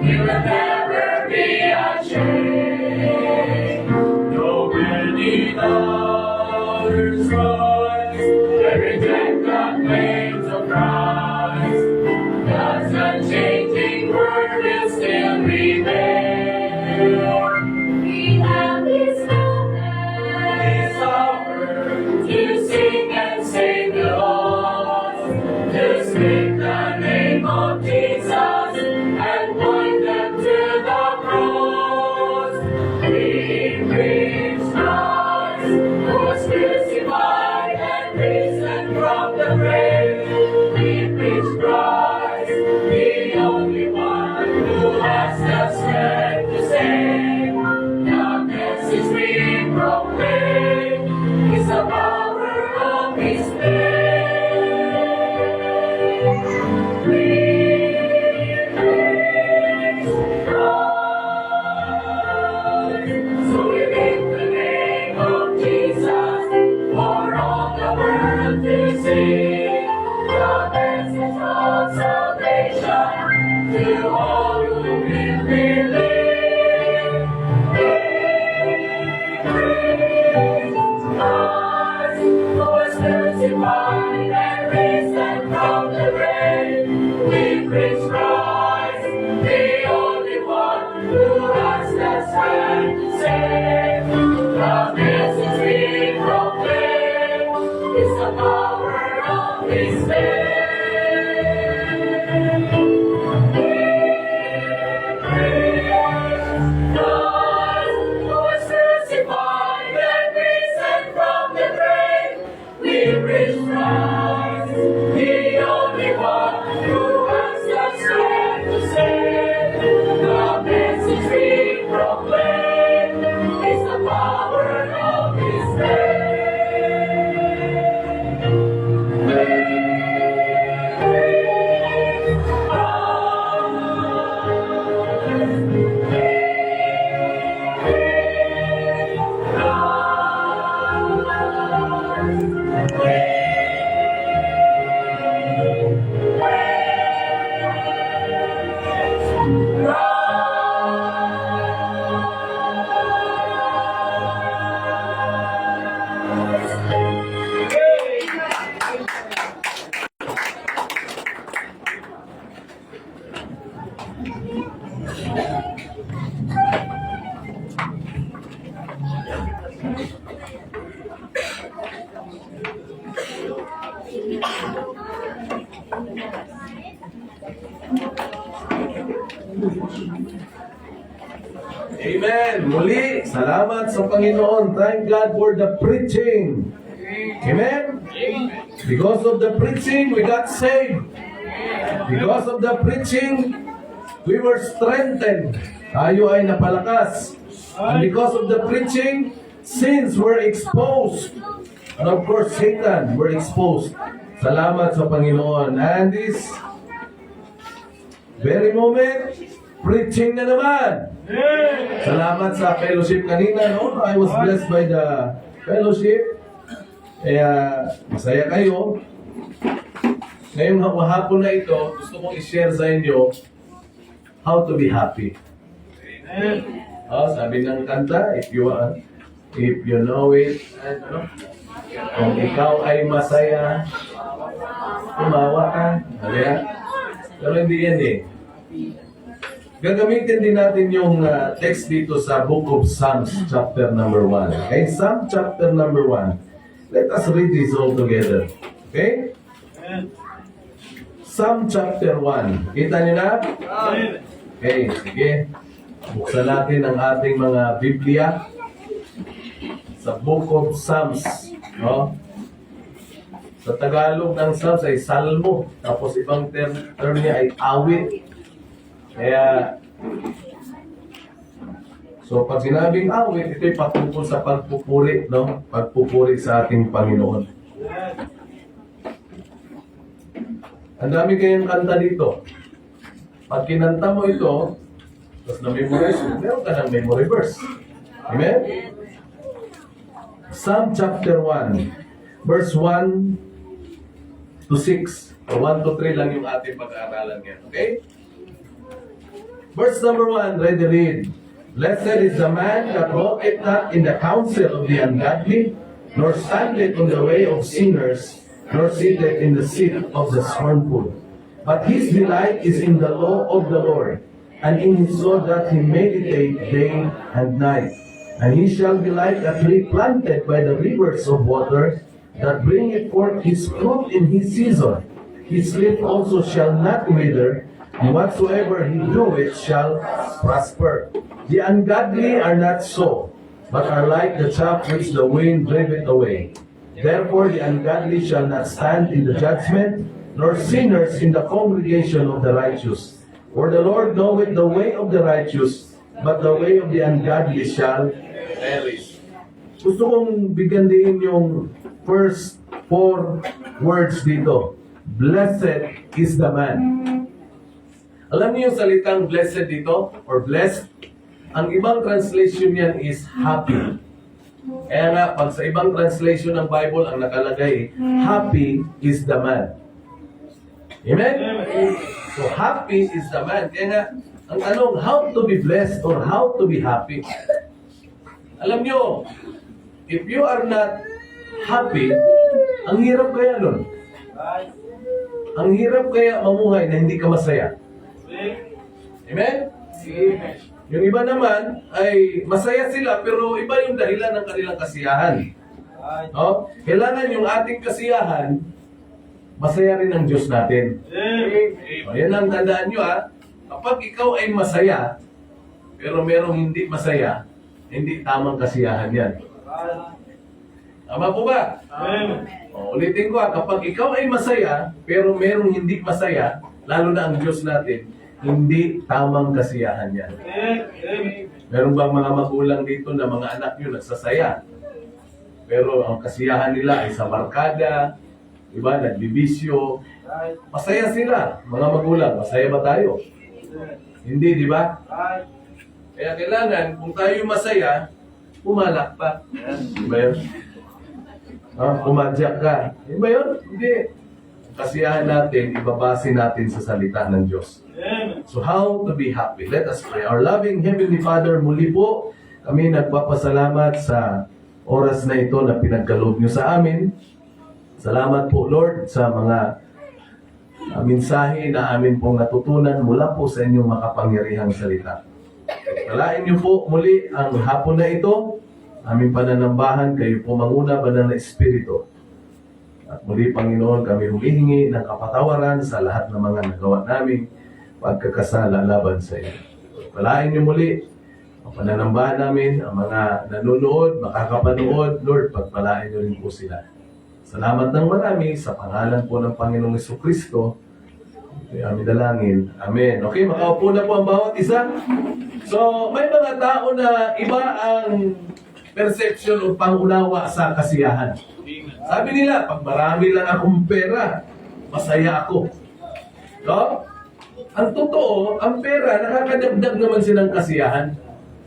we will never be ashamed. Though many others rise, and reject the claims of Christ, God's unchanging word will still remain. We have His power to sing and save the lost, to speak the name of Jesus and point them to the cross. We preach Christ, who was crucified and risen from the grave. We preach Christ, the only one who has the strength to save. The message we proclaim is the power of His name. We praise Christ. So we lift the name of Jesus for all the world to see. The message of salvation to all who will believe. We praise Christ, who was crucified and risen from the grave. We preach Christ, the only one who has the strength to save. The message we proclaim is the power of His name. We praise Christ, who was crucified and risen from the grave. We preach Christ, the only one who has the strength to save. The message we proclaim is the power of His name. We praise Amen. Muli, salamat sa Panginoon. Thank God for the preaching. Amen? Because of the preaching, we got saved. Because of the preaching, we were strengthened. Tayo ay napalakas. And because of the preaching, sins were exposed. And of course, Satan were exposed. Salamat sa Panginoon. And this very moment, preaching na naman. Salamat sa fellowship kanina, no? I was blessed by the fellowship. Kaya masaya kayo. Ngayong hapon na ito, gusto kong i-share sa inyo how to be happy. Sabi ng kanta, if you know it, kung ikaw ay masaya, tumawa ka. Pero hindi yan eh. Gagamitin din natin yung text dito sa Book of Psalms, chapter number 1. Okay? Psalm chapter number 1. Let us read this all together. Okay? Psalm chapter 1. Kita nyo na? Okay, sige. Buksan natin ang ating mga Biblia sa Book of Psalms. No? Sa Tagalog ng Psalms ay salmo. Tapos ibang term niya ay awit. Kaya, so pag sinabing awit, ito'y patungkol sa pagpupuri, no? Pagpupuri sa ating Panginoon. Ang dami kayong kanta dito. Pag kinanta mo ito, tapos na-memorize mo, meron ka ng memory verse. Amen? Psalm chapter 1, verse 1 to 6. O 1 to 3 lang yung ating pag-aaralan ngayon. Okay? Verse number 1, ready read. Blessed is the man that walketh not in the counsel of the ungodly, nor standeth on the way of sinners, nor sitteth in the seat of the scornful. But his delight is in the law of the Lord, and in his law doth he meditate day and night. And he shall be like a tree planted by the rivers of water, that bringeth forth his fruit in his season. His leaf also shall not wither, and whatsoever he doeth shall prosper. The ungodly are not so, but are like the chaff which the wind driveth away. Therefore the ungodly shall not stand in the judgment, nor sinners in the congregation of the righteous. For the Lord knoweth the way of the righteous, but the way of the ungodly shall perish. Gusto kong bigyan din yung first 4 words dito. Blessed is the man. Alam niyo yung salitang blessed dito, or blessed? Ang ibang translation niyan is happy. Kaya nga, pag sa ibang translation ng Bible, ang nakalagay, happy is the man. Amen? So, happy is the man. Kaya nga, ang tanong, how to be blessed or how to be happy? Alam niyo, if you are not happy, ang hirap kaya nun. Ang hirap kaya mamuhay na hindi ka masaya. Amen? Yung iba naman ay masaya sila pero iba yung dahilan ng kanilang kasiyahan. No? Kailangan yung ating kasiyahan, masaya rin ang Diyos natin. So, yan ang tandaan nyo ha. Kapag ikaw ay masaya, pero merong hindi masaya, hindi tamang kasiyahan yan. Tama po ba? Ulitin ko ha, kapag ikaw ay masaya, pero merong hindi masaya, lalo na ang Diyos natin, hindi tamang kasiyahan yan. Meron bang mga magulang dito na mga anak nyo nagsasaya? Pero ang kasiyahan nila ay sa barkada, iba, nagbibisyo. Masaya sila, mga magulang. Masaya ba tayo? Hindi, di ba? Kaya kailangan, kung tayo masaya, pumalak pa. Di ba yun? Pumadyak ka. Di ba yun? Hindi. Kasiyahan natin, ibabase natin sa salita ng Diyos. So how to be happy? Let us pray. Our loving Heavenly Father, muli po kami nagpapasalamat sa oras na ito na pinagkaloob niyo sa amin. Salamat po, Lord, sa mga mensahe na amin pong natutunan mula po sa inyong makapangyarihang salita. Pagpalain niyo po muli ang hapon na ito, aming pananambahan, kayo po manguna, banal na Espiritu. At muli, Panginoon, kami humihingi ng kapatawaran sa lahat ng mga nagawa namin pagkakasala laban sa iyo. Palain niyo muli ang pananambahan namin, ang mga nanonood, makakapanood, Lord, pagpalain niyo rin po sila. Salamat ng marami sa pangalan po ng Panginoong Jesucristo. Ito'y aming dalangin. Amen. Okay, makaupo na po ang bawat isa. So, may mga tao na iba ang perception o pangunawa sa kasiyahan. Sabi nila, pag marami lang akong pera, masaya ako. No? Ang totoo, ang pera, nakakadagdag naman silang kasiyahan.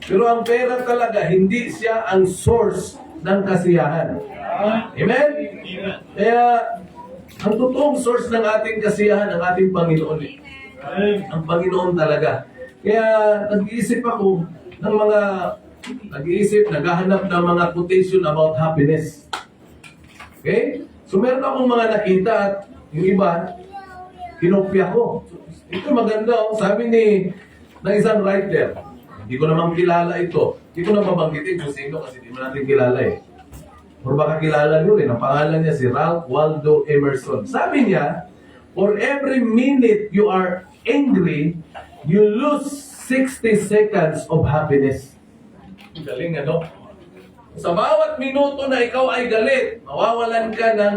Pero ang pera talaga, hindi siya ang source ng kasiyahan. Amen? Kaya, ang totoong source ng ating kasiyahan, ang ating Panginoon. Ang Panginoon talaga. Kaya, nag-iisip ako ng mga, naghahanap ng mga quotation about happiness. Okay? So, meron akong mga nakita at yung iba, kinopya ko. Ito maganda, oh. Sabi ng isang writer, hindi ko naman kilala ito. Hindi ko na mabanggitin kung sino kasi hindi mo natin kilala eh. Or baka kilala nyo rin. Ang pangalan niya si Ralph Waldo Emerson. Sabi niya, for every minute you are angry, you lose 60 seconds of happiness. Galing ano? Sa bawat minuto na ikaw ay galit, mawawalan ka ng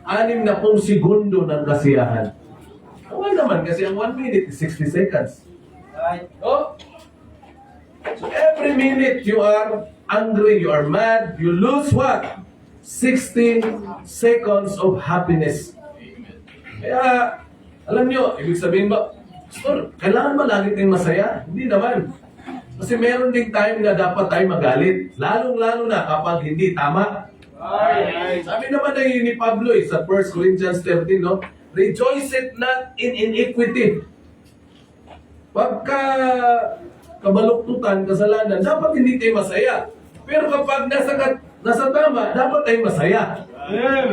60 segundo ng kasiyahan. Wala naman kasi ang 1 minute is 60 seconds. Oh? So every minute you are angry, you are mad, you lose what? 60 seconds of happiness. Kaya, alam nyo, ibig sabihin ba, Pastor, kailangan ba lagi tayong masaya? Hindi naman. Kasi meron ding time na dapat tayo magalit. Lalong-lalo na kapag hindi tama. Sabi naman na ni Pablo sa 1 Corinthians 13, no? Rejoice it not in iniquity. Pagka kabaluktutan, kasalanan, dapat hindi tayo masaya. Pero kapag nasa tama, dapat tayo masaya.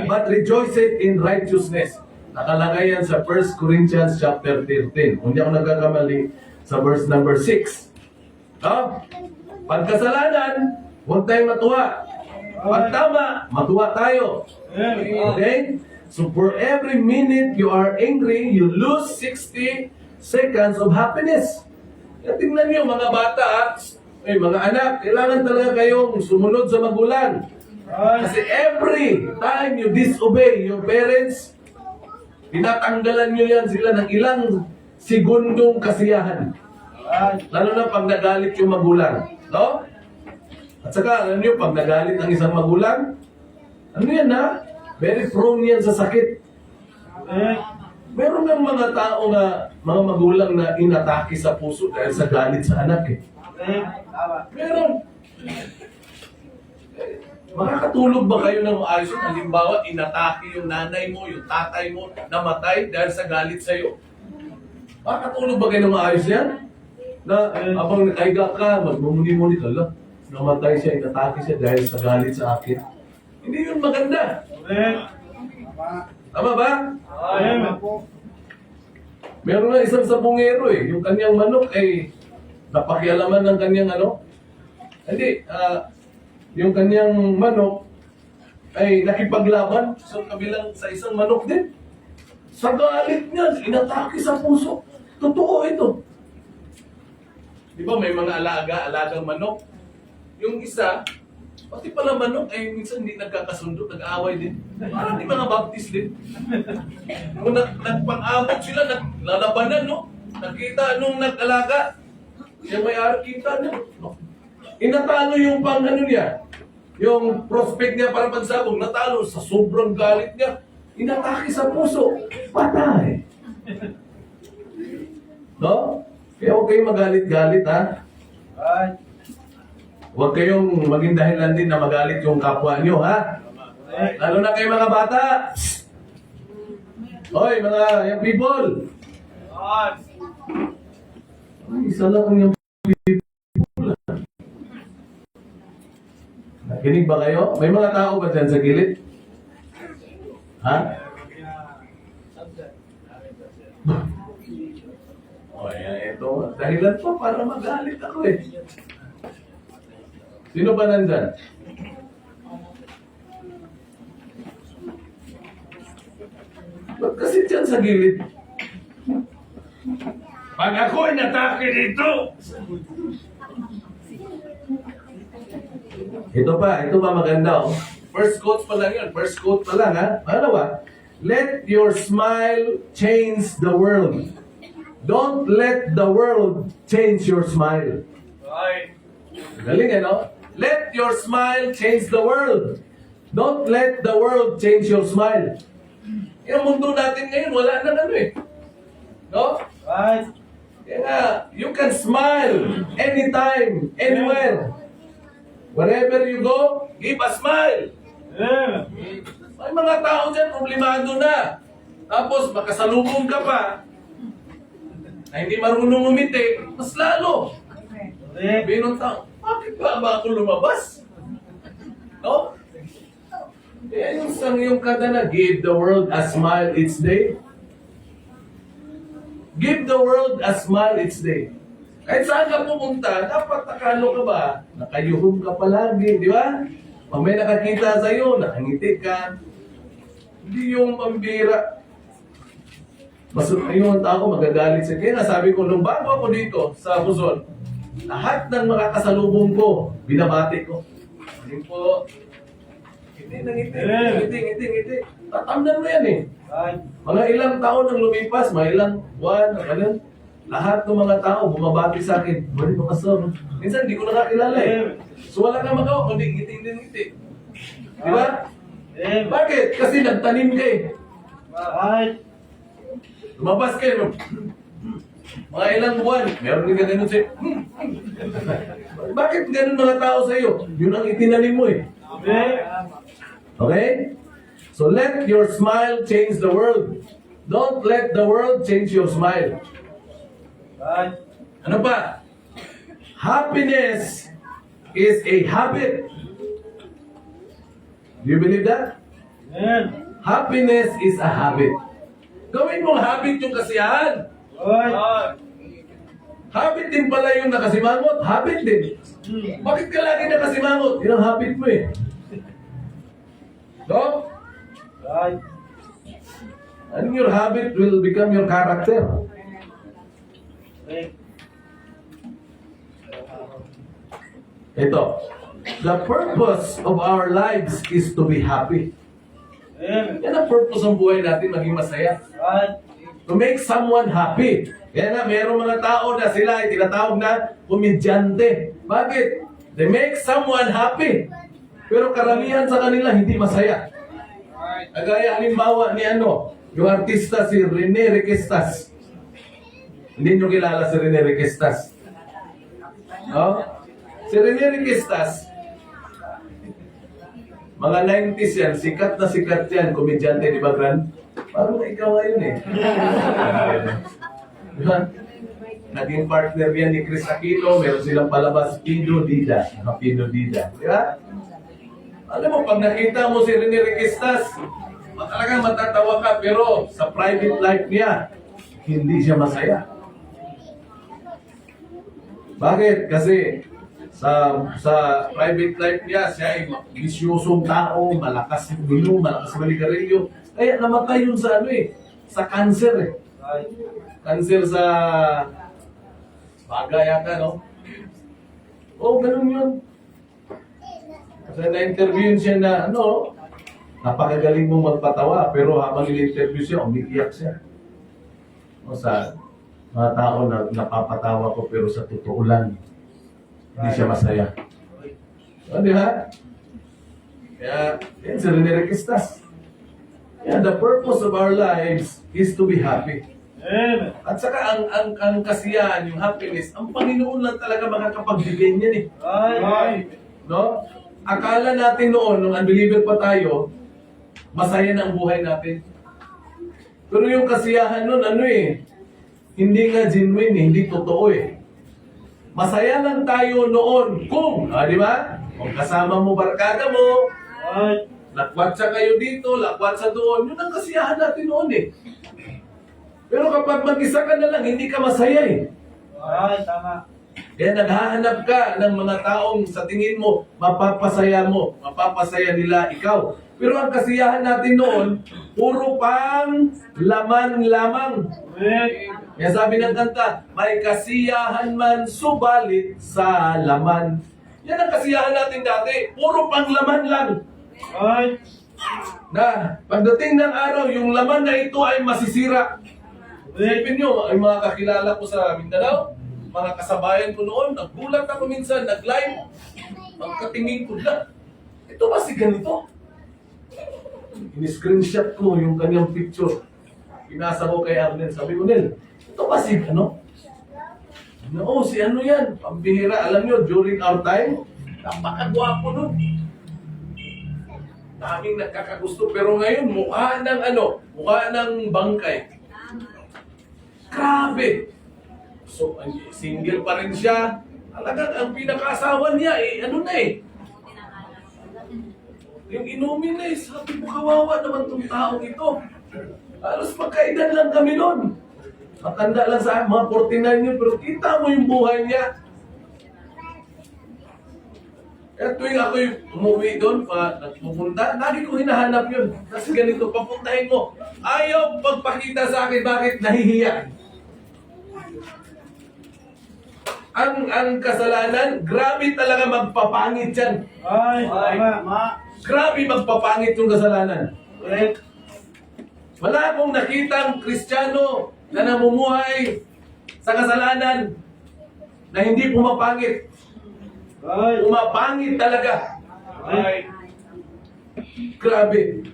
But rejoice in righteousness. Nakalagay yan sa 1 Corinthians chapter 13. Kung di ako nagkakamali, sa verse number 6. No? Pagkasalanan, huwag tayong matuwa. Pag tama, matuwa tayo. Okay? So for every minute you are angry, you lose 60 seconds of happiness. Kaya tingnan niyo mga bata, mga anak, kailangan talaga kayong sumunod sa magulang. Kasi every time you disobey your parents, tinatanggalan nyo yan sila ng ilang segundong kasiyahan. Lalo na pag nagalit yung magulang. No? At saka, alam nyo, pag nagalit ang isang magulang, ano yan ha? Very prone yan sa sakit. Meron ng mga tao na, mga magulang na inatake sa puso dahil sa galit sa anak eh. Meron. Makakatulog ba kayo ng maayos? Halimbawa, inatake yung nanay mo, yung tatay mo, namatay dahil sa galit sa'yo. Makakatulog ba kayo ng maayos yan? Na habang nakahiga ka, magmumuni-muni ka lang. Namatay siya, inatake siya dahil sa galit sa akin. Hindi yun maganda. Tama ba? Meron nga isang sabungero eh. Yung kanyang manok ay napakialaman ng kanyang ano? Hindi, yung kanyang manok ay nakipaglaban sa isang manok din. Sa galit niya, inatake sa puso. Totoo ito. Di ba may mga alagang manok? Yung isa, pati pala manok ay minsan hindi nagkakasundo, nag-aaway din. Parang di mga baptist din. Nung nagpang-abot sila, naglalabanan, no? Nakita nung nag-alaga, yung may-ari kita niya. Inatalo yung pang-ano niya, yung prospect niya para pagsabog, natalo sa sobrang galit niya. Inatake sa puso, patay. No? Kaya huwag kayong magalit-galit, ha? Huwag kayong maging dahilan din na magalit yung kapwa nyo, ha? Lalo na kayo mga bata. Hoy, mga young people. Ay, isa lang ang young people. Nakinig ba kayo? May mga tao ba dyan sa gilid? Ha? O, ito. Dahilan pa para magalit ako eh. Sino ba nandyan? Ba't kasi dyan sa gilid? Pag ako'y natake dito! Ito pa maganda oh. First quote pa lang yun. First quote pa lang ha. Ano ba? Let your smile change the world. Don't let the world change your smile. Galing ano? Let your smile change the world. Don't let the world change your smile. Yung mundo natin ngayon, wala na ano eh. No? Kaya nga, you can smile anytime, anywhere. Wherever you go, give a smile. May mga tao dyan, problemado na. Tapos, makasalubong ka pa, na hindi marunong umiti, mas lalo. Binong tao, bakit ba ako lumabas? No? Kaya yung sang yung kata na, give the world a smile each day. Give the world a smile each day. Kahit saan ka pumunta, dapat nakalo ka ba? Nakayuhong ka palagi, di ba? Pag may nakakita sa'yo, nakangiti ka. Hindi yung pambira. Mas yung tao magagalit siya. Kaya nasabi ko, nung bago ako dito sa Luzon, lahat ng mga kasalubong ko, binabati ko. Hindi po, ngiti. Tatamnan mo yan eh. Mga ilang taon nang lumipas, mga ilang buwan, ganun. Lahat ng mga tao bumabati sa akin. Bali ba kasama? Minsan hindi ko nakakilala eh. So wala na magawa, kundi ngiti. Di ba? Bakit? Kasi nagtanim ka eh. Lumabas kayo. Mga ilang buwan, meron din ka ganun sa'yo. Bakit ganun mga tao sa'yo? Yun ang itinanim mo eh. Okay? So let your smile change the world. Don't let the world change your smile. Ano pa? Happiness is a habit. Do you believe that? Amen. Happiness is a habit. Gawin mong habit yung kasiyahan. Ay. Habit din pala yung nakasimangot. Habit din. Bakit ka lagi nakasimangot? Yun ang habit mo eh. No? Ay. And your habit will become your character. Ay. Ito. The purpose of our lives is to be happy. Amen. Yan ang purpose ng buhay natin, maging masaya. Ay. To make someone happy. Kaya nga, mayroong mga tao na sila ay tinatawag na komedyante. Bakit? They make someone happy. Pero karamihan sa kanila hindi masaya. Kagaya halimbawa ni yung artista si Rene Requestas. Hindi nyo kilala si Rene Requestas. No? Si Rene Requestas, mga 90s yan, sikat yan, komedyante, di ba, Gran? Parang ikaw ngayon eh. Di ba? Naging partner yan ni Chris Aquino, meron silang palabas, Pido Dida. Pido Dida. Di ba? Alam mo, pag nakita mo si Rene Requestas, talagang matatawa ka, pero sa private life niya, hindi siya masaya. Bakit? Kasi sa private life niya, siya ay bisyosong tao, malakas uminom, malakas maligarilyo. Kaya namatay yun sa sa cancer eh. Ay. Cancer sa baga yata, no? Oo, ganun yun. Kasi na-interview siya na, napakagaling mong magpatawa, pero habang in-interview siya, umiiyak siya. O sa mga tao na napapatawa ko, pero sa totoo lang, hindi siya masaya. O, di ba? Kaya, yan, si Rene Requestas. Yeah, the purpose of our lives is to be happy. Amen. At saka ang kasiyahan, yung happiness, ang Panginoon lang talaga makakapagbigay niyan eh. Ay. No? Akala natin noon, nung unbeliever pa tayo, masaya na ang buhay natin. Pero yung kasiyahan noon, hindi nga genuine eh, hindi totoo eh. Masaya lang tayo noon kung, di ba? Kung kasama mo barkada mo, Ay. lakwatsa kayo dito, lakwatsa doon, yun ang kasiyahan natin noon eh. Pero kapag mag-isa ka na lang, hindi ka masaya eh. Ay, tama. Kaya naghahanap ka ng mga taong sa tingin mo, mapapasaya nila ikaw. Pero ang kasiyahan natin noon, puro pang laman lamang. Amen. Kaya sabi ng kanta, may kasiyahan man subalit sa laman. Yan ang kasiyahan natin dati, puro pang laman lang. Ay. Na pagdating ng araw, yung laman na ito ay masisira. Isipin nyo, ay mga kakilala ko sa Mindanao, mga kasabayan ko noon, nagbulat ako minsan, nag-live, pagkatingin ko na, ito ba si ganito? In-screenshot ko yung kanyang picture. Pinasa ko kay Arnel, sabi ko, Nel, ito ba si Oo, si yan, pambihira. Alam nyo, during our time, napakagwapo nun. Daming nagkakagusto, pero ngayon, mukha ng bangkay. Grabe! So, single pa rin siya. Talagang ang pinaka-asawa niya, yung inumin na sabi mo, kawawa naman itong taong ito. Alos magkaidan lang kami nun. Matanda lang sa mga 49 yun, pero kita mo yung buhay niya. Kaya tuwing ako yung umuwi doon, nagpupunta, lagi ko hinahanap yun. Kasi ganito, papuntahin mo. Ayaw pagpakita sa akin, bakit nahihiya? Ang kasalanan, grabe talaga magpapangit yan. Ay, tama. Grabe magpapangit yung kasalanan. Correct. Wala akong nakitang Kristiyano na namumuhay sa kasalanan na hindi pumapangit. Ay. Pumapangit talaga. Ay. Grabe.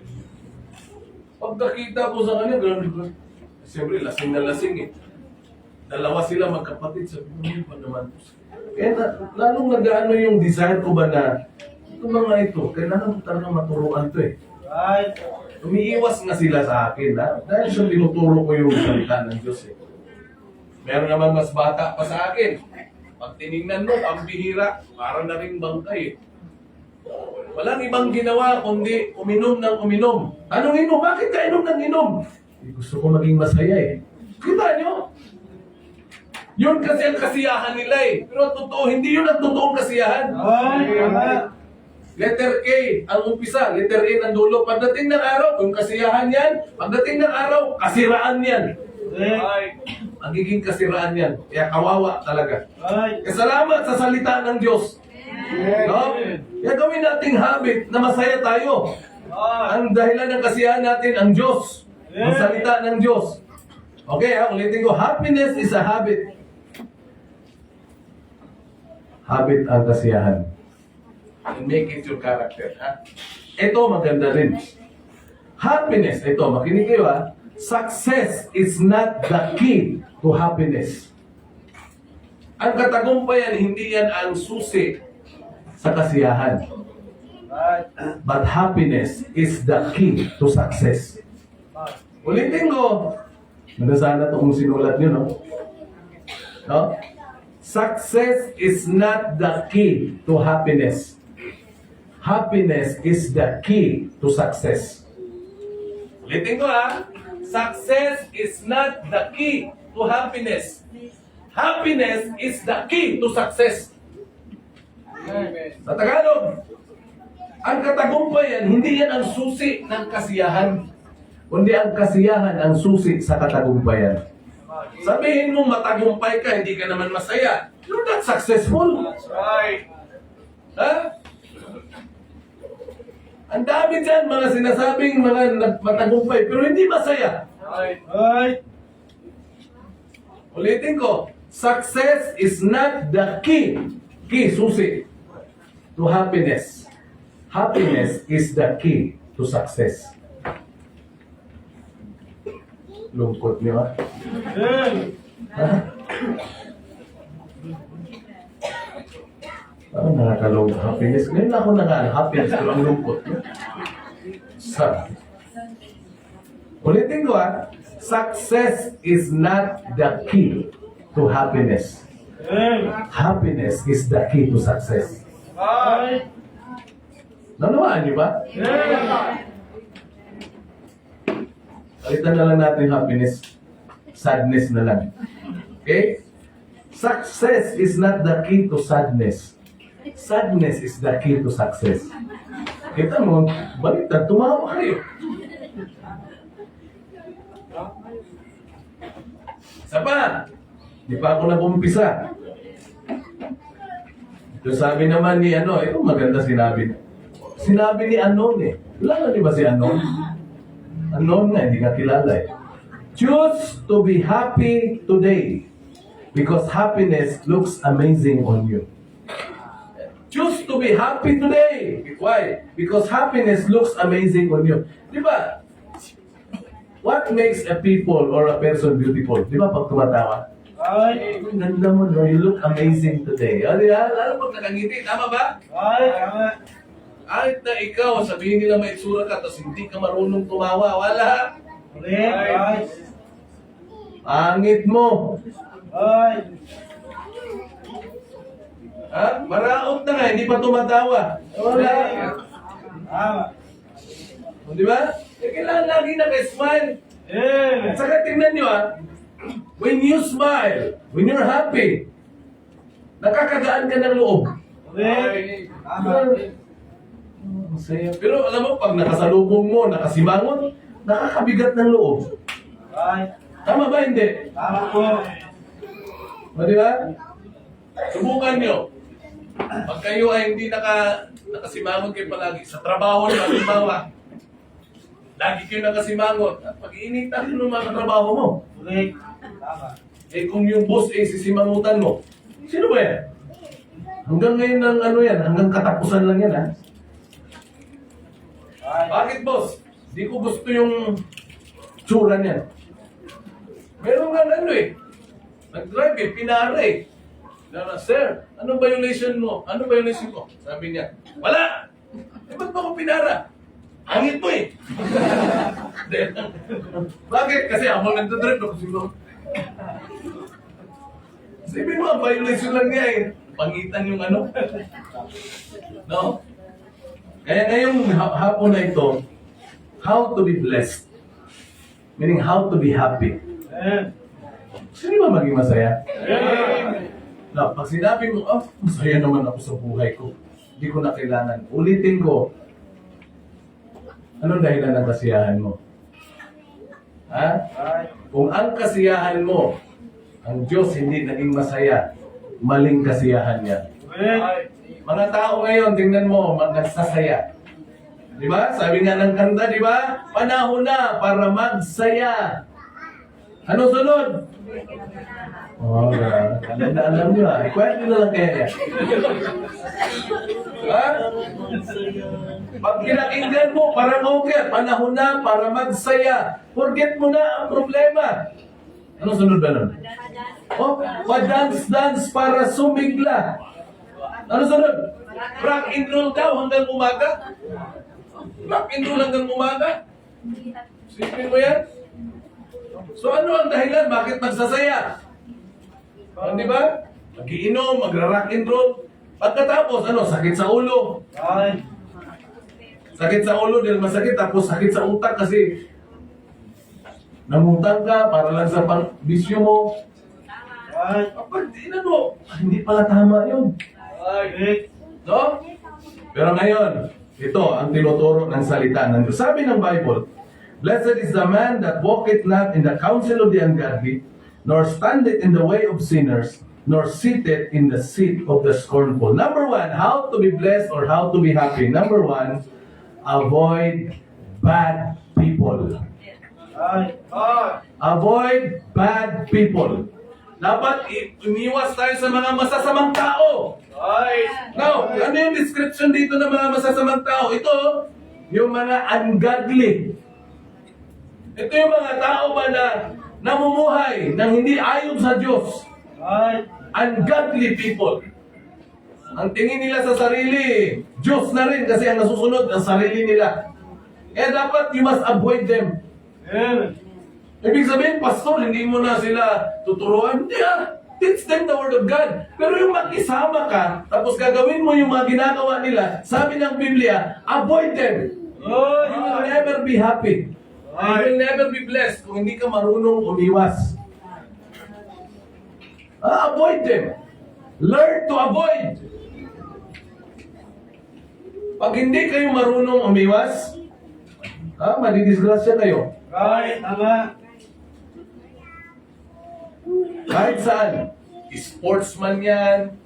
Pagkakita ko sa kanya, grabe. Siyempre, lasing na lasing eh. Dalawa sila magkapatid. Sabi ko, hindi pa naman. Kaya lalong nag-ano yung desire ko ba na ito mga ito, kailangan ko talaga maturuan to eh. Ay. Umiiwas nga sila sa akin, dahil siya tinuturo ko yung salita ng Diyos eh. Meron naman mas bata pa sa akin. Pag tinignan mo, ang bihira, parang na rin bangkay. Walang ibang ginawa kundi uminom ng uminom. Anong inom? Bakit ka inom ng inom? Gusto ko maging masaya eh. Kita nyo? Yun kasi ang kasiyahan nila eh. Pero totoo, hindi yun ang totoong kasiyahan. Ay, tama. Letter K, ang umpisa. Letter A ng dulo. Pagdating ng araw, kung kasiyahan yan. Pagdating ng araw, kasiraan yan. Ay, Magiging kasiraan yan. Kaya kawawa talaga. ay, Salamat sa salita ng Diyos. No? Kaya gawin nating habit na masaya tayo. Ang dahilan ng kasiyahan natin, ang Diyos. Ang salita ng Diyos. Okay, ulitin ko. Happiness is a habit. Habit ang kasiyahan. And make it your character. Ha? Ito maganda rin. Happiness, ito, makinig kayo ha. Success is not the key to happiness. Ang katagumpayan, hindi yan ang susi sa kasiyahan. But happiness is the key to success. Ulitin ko. Sana ito kung sinulat nyo, no? No? Success is not the key to happiness. Happiness is the key to success. Ulitin ko ha. Success is not the key to happiness. Happiness is the key to success. Sa Tagalog, ang katagumpayan, hindi yan ang susi ng kasiyahan. Kundi ang kasiyahan ang susi sa katagumpayan. Sabihin mo matagumpay ka, hindi ka naman masaya. You're not successful. that's right. Ha? Ang dami dyan mga sinasabing mga matagumpay, pero hindi masaya. Ay, Ulitin ko, success is not the key, susi, to happiness. Happiness is the key to success. Lungkot niyo ha? Ha? Parang nakakalungkot. Happiness. Ngayon ako happiness pero ang lungkot. Ulitin ko ha. Success is not the key to happiness. Happiness is the key to success. ay, Nanawaan niyo ba? Palitan na lang natin happiness. Sadness na lang. Okay? Success is not the key to sadness. Sadness is the key to success. Kita mo, baliktad, tumawa kayo. Isa pa, di pa ako nag-umpisa. Ito sabi naman ni ito maganda sinabi. Sinabi ni Anon eh. Wala na di ba si Anon? Anon nga, hindi ka kilala eh. Choose to be happy today because happiness looks amazing on you. Choose to be happy today. Why? Because happiness looks amazing on you. Di ba? What makes a people or a person beautiful? Di ba pag tumatawa? ay, Ganda mo, no? You look amazing today. O, di ba? Lalo pag nakangiti. Tama ba? ay, tama. Kahit na ikaw, sabihin nila may itsura ka, tapos hindi ka marunong tumawa. Wala. Ulit, ay, Pangit mo. ay, Ha? Maraot na nga, hindi pa tumatawa. Wala. tama. O, di ba? Kailangan lagi naka-smile. At saka tingnan nyo when you smile, when you're happy, nakakagaan ka ng loob. Ulit, tama. Masaya. Pero alam mo, pag nakasalubong mo, nakasimangon, nakakabigat ng loob. Ay, Tama ba hindi? tama po. O, di ba? Subukan nyo. Pag kayo ay hindi nakasimangon kayo palagi, sa trabaho nyo, halimbawa, lagi kayo nakasimangon, at pag-iinitan nyo ng mga trabaho mo. Ulit, tama. Eh kung yung boss ay sisimangutan mo, sino ba yan? Hanggang ngayon ng yan, hanggang katapusan lang yan ha. Ay, Bakit boss? Di ko gusto yung tsura niyan. Meron nga nag-drive pinara Sir, anong violation mo? Anong violation ko? Sabi niya, wala! Eh, ba't mo ko pinara? Angit mo eh! Bakit? Kasi ako nagdadrive ako siguro. Sabi mo, violation lang niya eh. Pangitan yung ano. No? Kaya ngayong hapon na ito, how to be blessed. Meaning how to be happy. Amen. Sino ba maging masaya? Amen. Na, pag sinabi mo, oh, masaya naman ako sa buhay ko. Hindi ko na kailangan. Ulitin ko. Anong dahilan ng kasiyahan mo? Ha? Ay. Kung ang kasiyahan mo, ang Diyos hindi naging masaya, maling kasiyahan niya. Amen. Mga tao ngayon, tingnan mo, nagsasaya. Di ba? Sabi nga ng kanta, di ba? Panahon na para magsaya. Ano sunod? Oh, alam nyo ah. Kwento na lang kaya. Ha? Pag kinakinggan mo, parang okay. Panahon na para magsaya. Forget mo na ang problema. Ano sunod ba nun? Oh, pa-dance-dance para sumigla. Ano sunod? Rock and roll daw hanggang umaga. Rock and roll hanggang umaga. Sipin mo yan? So ano ang dahilan? Bakit magsasaya? Di ba? Mag-iinom, magra-rock and roll. Pagkatapos, ano, sakit sa ulo. Ay. Sakit sa ulo dahil masakit, tapos sakit sa utak kasi namutang ka para lang sa bisyo mo. Ay. Kapag mo, hindi pala tama yun. Ay. No? Pero ngayon, ito ang tinuturo ng salita ng Diyos. Sabi ng Bible, "Blessed is the man that walketh not in the counsel of the ungodly, nor standeth in the way of sinners, nor sitteth in the seat of the scornful." Number one, how to be blessed or how to be happy. Number one, avoid bad people. Ay. Ay. Avoid bad people. Dapat umiwas tayo sa mga masasamang tao. Ay. Now, ano yung description dito ng mga masasamang tao? Ito, yung mga ungodly. Ito yung mga tao ba na namumuhay nang hindi ayon sa Diyos. Ay. Ungodly people. Ang tingin nila sa sarili, Diyos na rin kasi ang nasusunod ang sarili nila. Kaya dapat you must avoid them. Amen. Ibig sabihin, pastor, hindi mo na sila tuturuan. Hindi ah. Teach them the word of God. Pero yung makisama ka, tapos gagawin mo yung mga ginagawa nila, sabi ng Biblia, avoid them. Ay. You will never be happy. You will never be blessed kung hindi ka marunong umiwas. Avoid them. Learn to avoid. Pag hindi kayo marunong umiwas, madidisgrasya kayo. Ay. Tama. Kahit saan. Sportsman yan.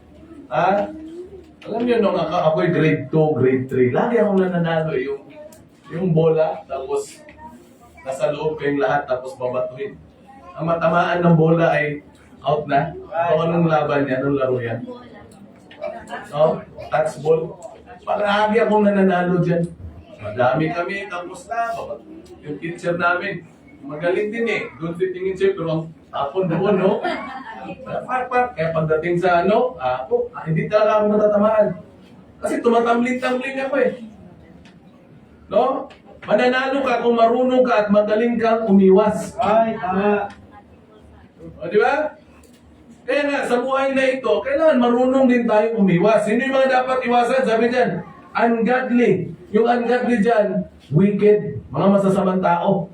Alam niyo, nung ako'y grade 2, grade 3, lagi akong nananalo yung bola, tapos nasa loob kayong lahat, tapos babatuhin. Ang matamaan ng bola ay out na. O anong laban yan? Anong laro yan? No? Touch ball. Paragi akong nananalo dyan. Madami kami, tapos na. Yung teacher namin, magaling din eh. Doon titingin siya, pero ang tapon doon, no? Kaya pagdating sa hindi talaga ako matatamaan. Kasi tumatambling-tambling ako eh. No? Mananalo ka kung marunong ka at magaling kang umiwas. Ay. Tama. O, di ba? Kaya nga, sa buhay na ito, kailangan marunong din tayong umiwas. Sino yung mga dapat iwasan? Sabi dyan, ungodly. Yung ungodly dyan, wicked, mga masasamang tao.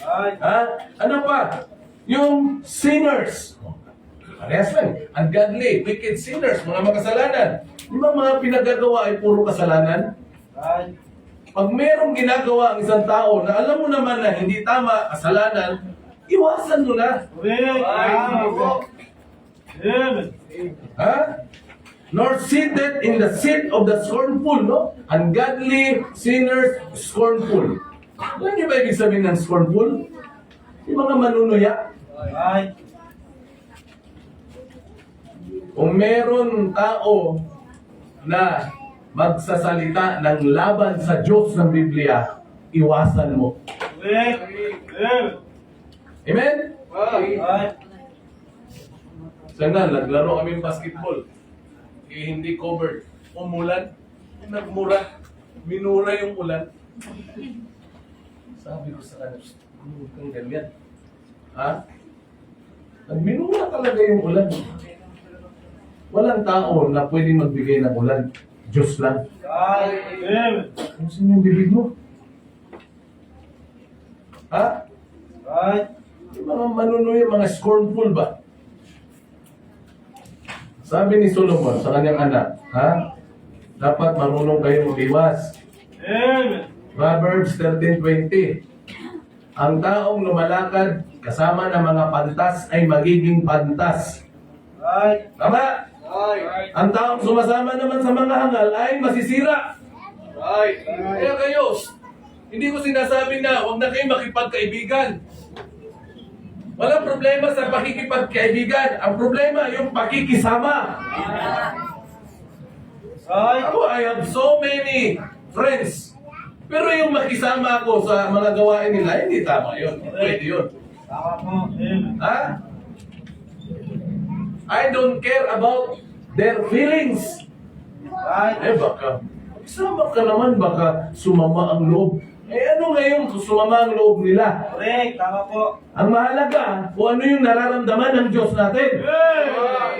Ay. Ha? Ano pa? Yung sinners. Parehas lang. Ungodly, wicked sinners, mga makasalanan. Di ba mga pinagagawa ay puro kasalanan? Ay. Pag merong ginagawa ang isang tao na alam mo naman na hindi tama, kasalanan, iwasan mo na. Amen. Tama. Amen. Ha? Nor seated in the seat of the scornful, no? Ungodly, sinners, scornful. Alam niyo ba ibig sabihin ng scornful? Yung mga manunuya. Ay. Kung meron tao na magsasalita ng laban sa Diyos ng Biblia, iwasan mo. Amen. Amen. Amen? Ay. Sana, naglaro kami ng basketball. Hindi covered. Umulan. Nagmura. Minura yung ulan. Sabi ko sa kanya, huwag kang ganyan. Ha? Nagminura talaga yung ulan. Walang tao na pwedeng magbigay ng ulan. Diyos lang. Right. Amen. Ayusin yung bibig mo. Ha? Right. Yung mga manunoy, mga scornful ba? Sabi ni Solomon sa kanyang anak, ha? Dapat marunong kayong umiwas. Amen. Proverbs 13:20. Ang taong lumalakad kasama ng mga pantas ay magiging pantas. Right. Tama? Right. Ang taong sumasama naman sa mga hangal ay masisira. Right. Kaya kayo, hindi ko sinasabi na huwag na kayo makipagkaibigan. Walang problema sa pakikipagkaibigan. Ang problema yung pakikisama. Right. Ako, I have so many friends. Pero yung makisama ako sa mga gawain nila, hindi tama yun. Hindi pwede yun. Tama po. Amen. Ha? I don't care about their feelings. Right. Eh baka, isama ka naman, baka sumama ang loob. Eh ano ngayon kung sumama ang loob nila? Correct. Tama po. Ang mahalaga, kung ano yung nararamdaman ng Diyos natin.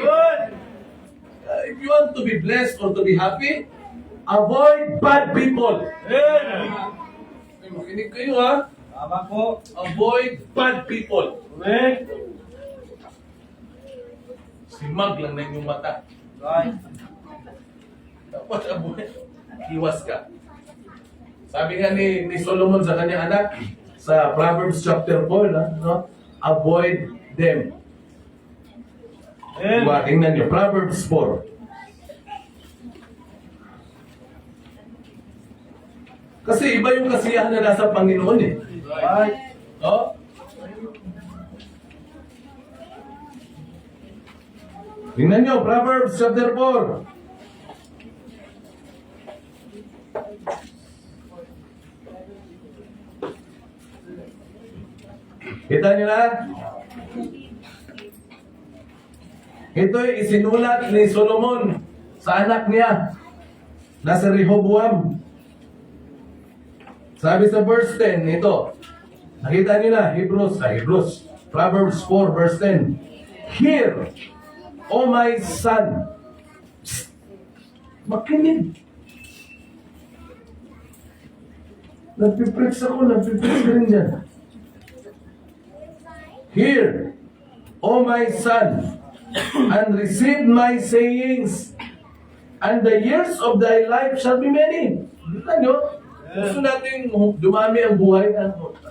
Good. If you want to be blessed or to be happy, avoid bad people. Amen. Makinig kayo ha. Tama po. Avoid bad people. Correct. Simag lang na inyong mata. Right. Dapat avoid. Iwas ka. Sabi nga ni Solomon sa kanyang anak, sa Proverbs chapter 4, no? Avoid them. Amen. Diba? Tingnan nyo, Proverbs 4. Kasi iba yung kasiyahan na nasa Panginoon eh. Right. No? Tingnan nyo, Proverbs chapter 4. Kita nyo na? Ito'y isinulat ni Solomon sa anak niya na si Rehoboam. Sabi sa verse 10, ito. Nakita niyo na, Hebrews. Proverbs 4 verse 10. Hear, O my son. Psst. Makinig. Nagpipreach ako, nagpipreach ka rin dyan. Hear, O my son, and receive my sayings, and the years of thy life shall be many. Kita nyo? Gusto natin dumami ang buhay,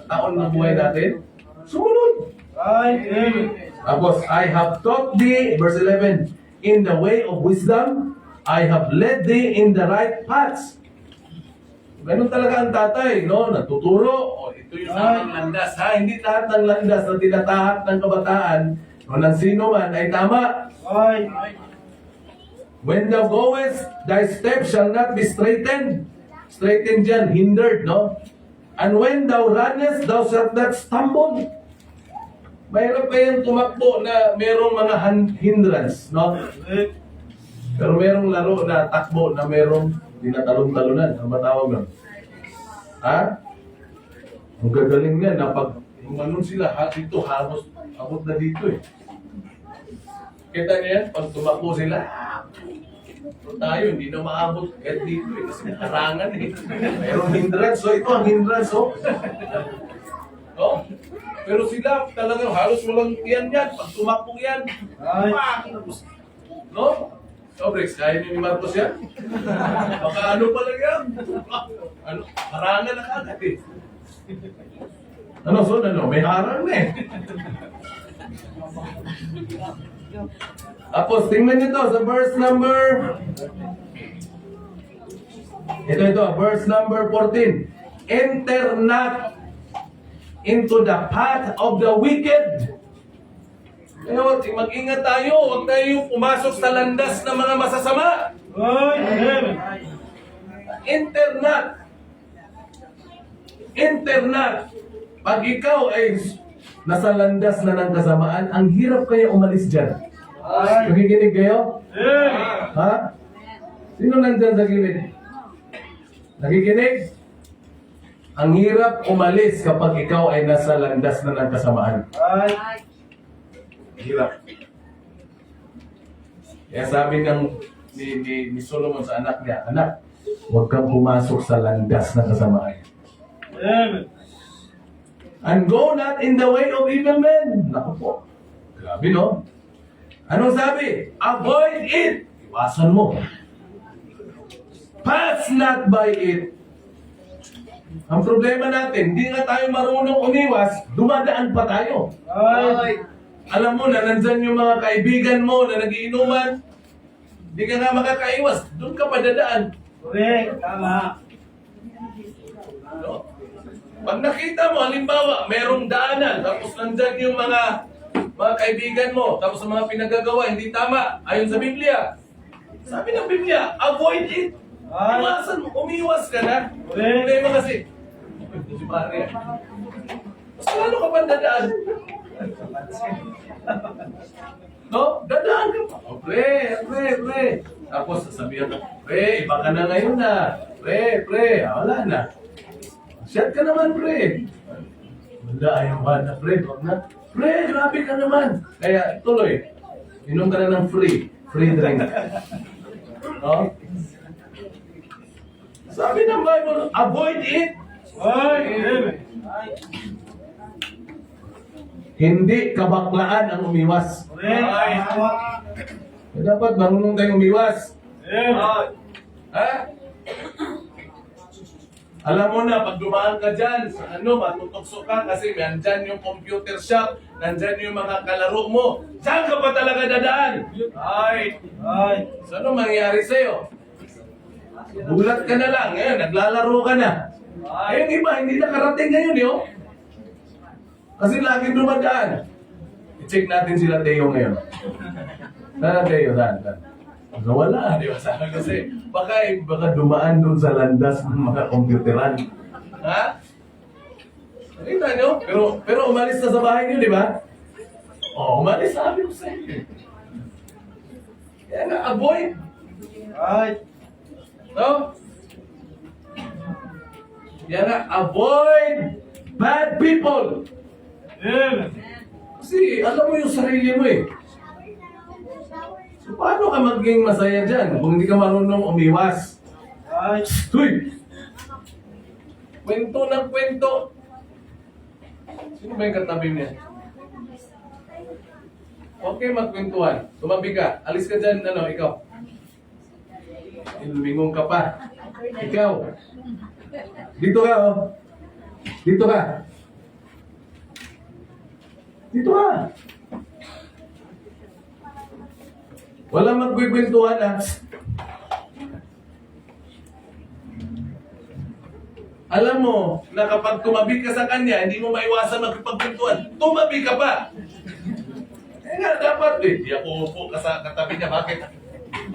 taon ng buhay natin. Sumunod. Right. Amen. Tapos, I have taught thee, verse 11, in the way of wisdom, I have led thee in the right paths. Ganun talaga ang tatay, no? Natuturo. O, ito yung tamang landas, ha? Hindi lahat ng landas na tinatahak ng kabataan o ng sino man ay tama. Right. When thou goest, thy steps shall not be straightened. Straightened dyan, hindered, no? And when thou runnest, thou shalt not stumble. Mayroon kayang tumakbo na merong mga hindrance, no? Correct. Pero merong laro na takbo na merong tinatalon-talonan. Ang matawag nun? Ha? Ang gagaling niya na pag umanon sila, dito, halos, abot na dito eh. Kita niya yan? Pag tumakbo sila, pero tayo, hindi na maabot kahit dito eh. Kasi karangan eh. Mayroong hindrance. So ito ang hindrance, oh. No? Pero sila talagang halos walang yan yan. Pag tumakbo yan, no? So, Brex, kaya niyo ni Marcos yan? Baka ano pa lang yan? Ano? Harangan na agad eh. Ano, so ano? May harang na eh. Tapos, tingnan nyo to sa verse number... Ito, verse number 14. Enter not into the path of the wicked. Kaya mag-ingat tayo, huwag tayo pumasok sa landas ng mga masasama. Right. Amen. Enter not. Pag ikaw ay nasa landas na ng kasamaan, ang hirap kaya umalis dyan. Nakikinig kayo? Amen. Ha? Sino nandyan sa gilid? Nakikinig? Ang hirap umalis kapag ikaw ay nasa landas na ng kasamaan. Right. Hirap. Kaya sabi ni Solomon sa anak niya, anak, huwag kang pumasok sa landas ng kasamaan. Amen. And go not in the way of evil men. Naku po. Grabe, no? Anong sabi? Avoid it. Iwasan mo. Pass not by it. Ang problema natin, hindi nga tayo marunong umiwas, dumadaan pa tayo. Right. Alam mo na, nandyan yung mga kaibigan mo na nagiinuman, hindi ka nga makakaiwas, doon ka pa dadaan. Correct. Tama. No? Pag nakita mo, halimbawa, merong daanan, tapos nandyan yung mga kaibigan mo, tapos ang mga pinagagawa, hindi tama, ayon sa Biblia. Sabi ng Biblia, avoid it. Iwasan mo, umiwas ka na. Problema kasi, si Maria, mas lalo ka pa dadaan. No? Dadaan ka pa. Oh, pre. Tapos sasabihan ka, pre, iba ka na ngayon na. Pre, wala na. Shut ka naman, pre. Wala, ayaw ba na, pre? Huwag na. Pre, grabe ka naman. Kaya, tuloy. Inom ka na ng free drink. No? Sabi ng Bible, avoid it. Amen. Hindi kabaklaan ang umiwas. Correct. Tama. Dapat marunong tayong umiwas. Amen. Ha? Alam mo na, pag dumaan ka dyan, sa matutokso ka kasi nandyan yung computer shop, nandyan yung mga kalaro mo. Saan ka pa talaga dadaan? Right. So, ano mangyayari sa'yo? Gulat ka na lang, ngayon, naglalaro ka na. Yung iba, hindi nakarating ngayon, yun. Kasi lagi dumadaan. I-check natin sila Teo ngayon. Saan Teo? Saan? Nawala, di ba? Sabi kasi, baka dumaan doon sa landas ng mga computeran. Ha? Nakita nyo? Pero umalis na sa bahay nyo, di ba? Oo, umalis, sabi ko sa inyo. Kaya nga, avoid. Right. No? Kaya nga, avoid bad people. Amen. Kasi alam mo yung sarili mo eh. So, paano ka maging masaya dyan kung hindi ka marunong umiwas? Right. Huy! Kwento ng kwento. Sino ba yung katabi niya? Okay, magkwentuhan. Tumabi ka. Alis ka dyan, ikaw. Ilumingong ka pa. Ikaw. Dito ka, oh. Dito ka. Dito ka. Walang magkwentuhan, ha? Alam mo na kapag tumabi ka sa kanya, hindi mo maiwasan magkipagkwentuhan. Tumabi ka pa. Eh nga, dapat eh. Di ako upo ka sa katabi niya. Bakit?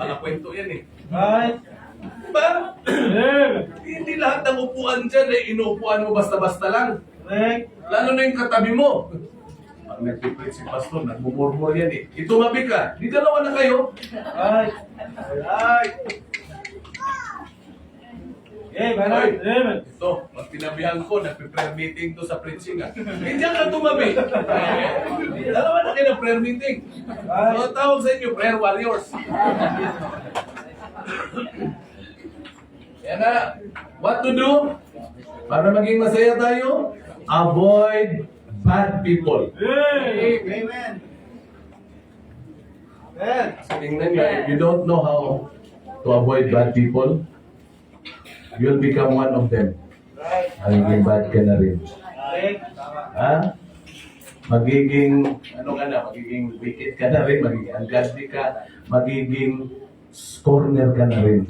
Mga kwento yan eh. Right. Diba? Amen. Hindi lahat ng upuan dyan eh, inuupuan mo basta-basta lang. Correct. Lalo na yung katabi mo. Pag nagpiplit si pastor, nagmumurmur yan eh. Itumabi ka. Di dalawa na kayo. Right. Right. Okay, banat. Amen. Ito, pag tinabihan ko, nagpe-prayer meeting to sa preaching ah. Hindi ka tumabi. Dalawa na kayo ng prayer meeting. So, tawag sa inyo, prayer warriors. Yan na. What to do? Para maging masaya tayo, avoid bad people. Amen. Amen. So, tingnan nyo, if you don't know how to avoid bad people, you'll become one of them. Right. Magiging bad ka na rin. Correct. Tama. Ha? Magiging, magiging wicked ka na rin, magiging ungodly ka, magiging scorner ka na rin.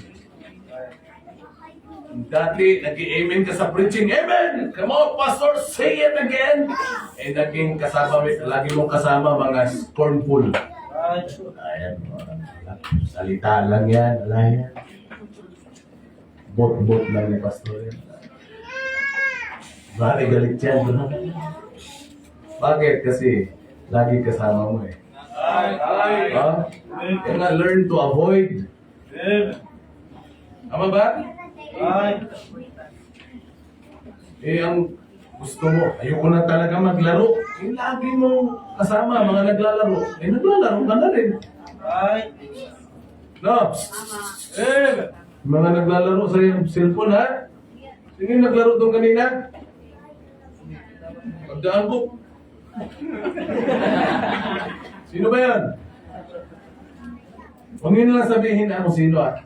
Dati, nag-i-amen ka sa preaching, amen! Come on, pastor, say it again! Eh, naging kasama, lagi mong kasama mga scornful. Right. Ayan, salita lang yan, wala yan. Bot-bot lang ni pastor yan. Bari galit yan, no? Bakit? Kasi lagi kasama mo eh. Right. Ha? Kaya nga, learn to avoid. Amen. Tama ba? Right. Eh, ang gusto mo, ayoko na talaga maglaro. Eh, lagi mong kasama mga naglalaro. Eh, naglalaro ka na rin. Right. No? Amen. Mga naglalaro sa iyong cellphone, ha? Sino yung naglaro doon kanina? Pagdaan ko. Sino ba yan? Huwag nyo nalang sabihin na kung sino, ha?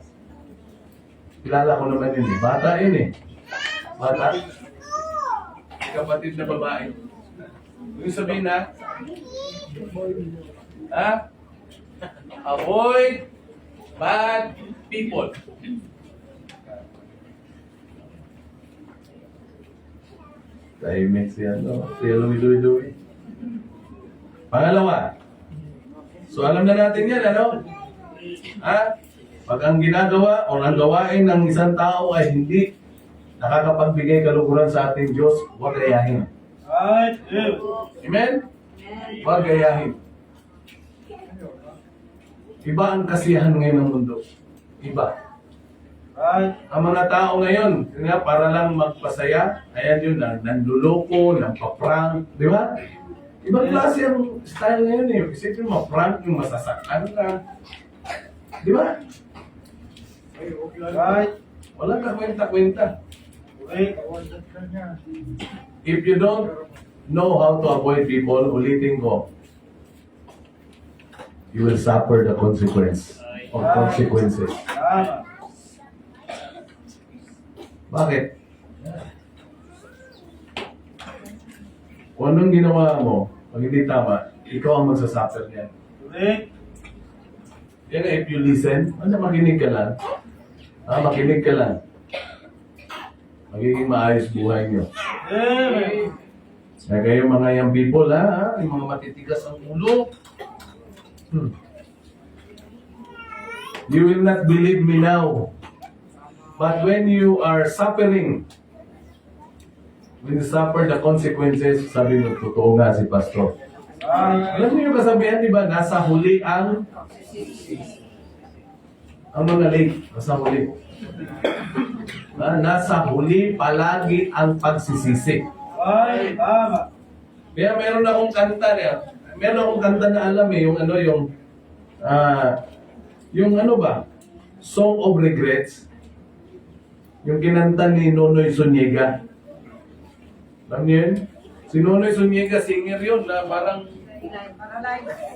Kilala ko naman yun, eh. Bata yun, eh. Bata. Kapatid na babae. Huwag nyo sabihin, ha? Ha? Avoid bad people. Tahimik siya, no? Siya luwi-luwi-luwi. Pangalawa. So alam na natin yan, ano? Ha? Pag ang ginagawa o ang gawain ng isang tao ay hindi nakakapagbigay kaluguran sa ating Diyos, huwag gayahin. Right. Amen? Huwag gayahin. Iba ang kasiyahan ngayon ng mundo. Iba. Right. Ang mga tao ngayon, nga para lang magpasaya, ayan yun, nanluloko, nagpa-prank, di ba? Ibang klase ang style ngayon eh. Isipin mo, prank yung masasaktan ka. Di ba? Right. Walang kakwenta-kwenta. Okay. If you don't know how to avoid people, ulitin ko, you will suffer the consequence or consequences. Tama. Bakit? Kung anong ginawa mo, pag hindi tama, ikaw ang magsasuffer niyan. Correct. Yan if you listen, makinig ka lang. Makinig ka lang. Magiging maayos buhay niyo. Amen. Kaya kayo mga young people, yung mga matitigas ang ulo. You will not believe me now. But when you are suffering, when you suffer the consequences, sabi mo, totoo nga si Pastor. Alam niyo yung kasabihan, di ba? Nasa huli ang mga lake. Nasa huli. Nasa huli palagi ang pagsisisi. Right. Tama. Kaya meron akong kanta niya. Meron akong kanta na alam eh, yung ano, yung ano ba? Song of Regrets. Yung kinanta ni Nonoy Zuniga. Alam niyo yun? Si Nonoy Zuniga, singer yun na parang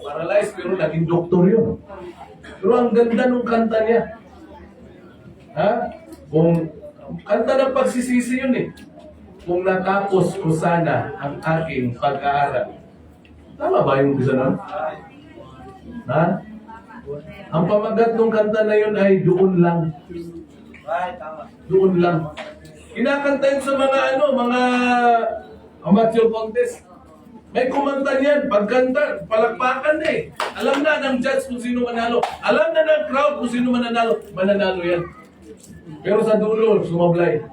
paralyzed pero naging doktor yun. Pero ang ganda nung kanta niya. Ha? Kung kanta ng pagsisisi yun eh. Kung natapos ko sana ang aking pag-aaral. Tama ba yung isa nun? Ha? Ang pamagat ng kanta na yun ay doon lang. Right. Tama. Doon lang. Kinakanta yun sa mga mga amateur contest. May kumanta niyan. Pagkanta, palakpakan na eh. Alam na ng judge kung sino manalo. Alam na ng crowd kung sino mananalo. Mananalo yan. Pero sa dulo, sumablay.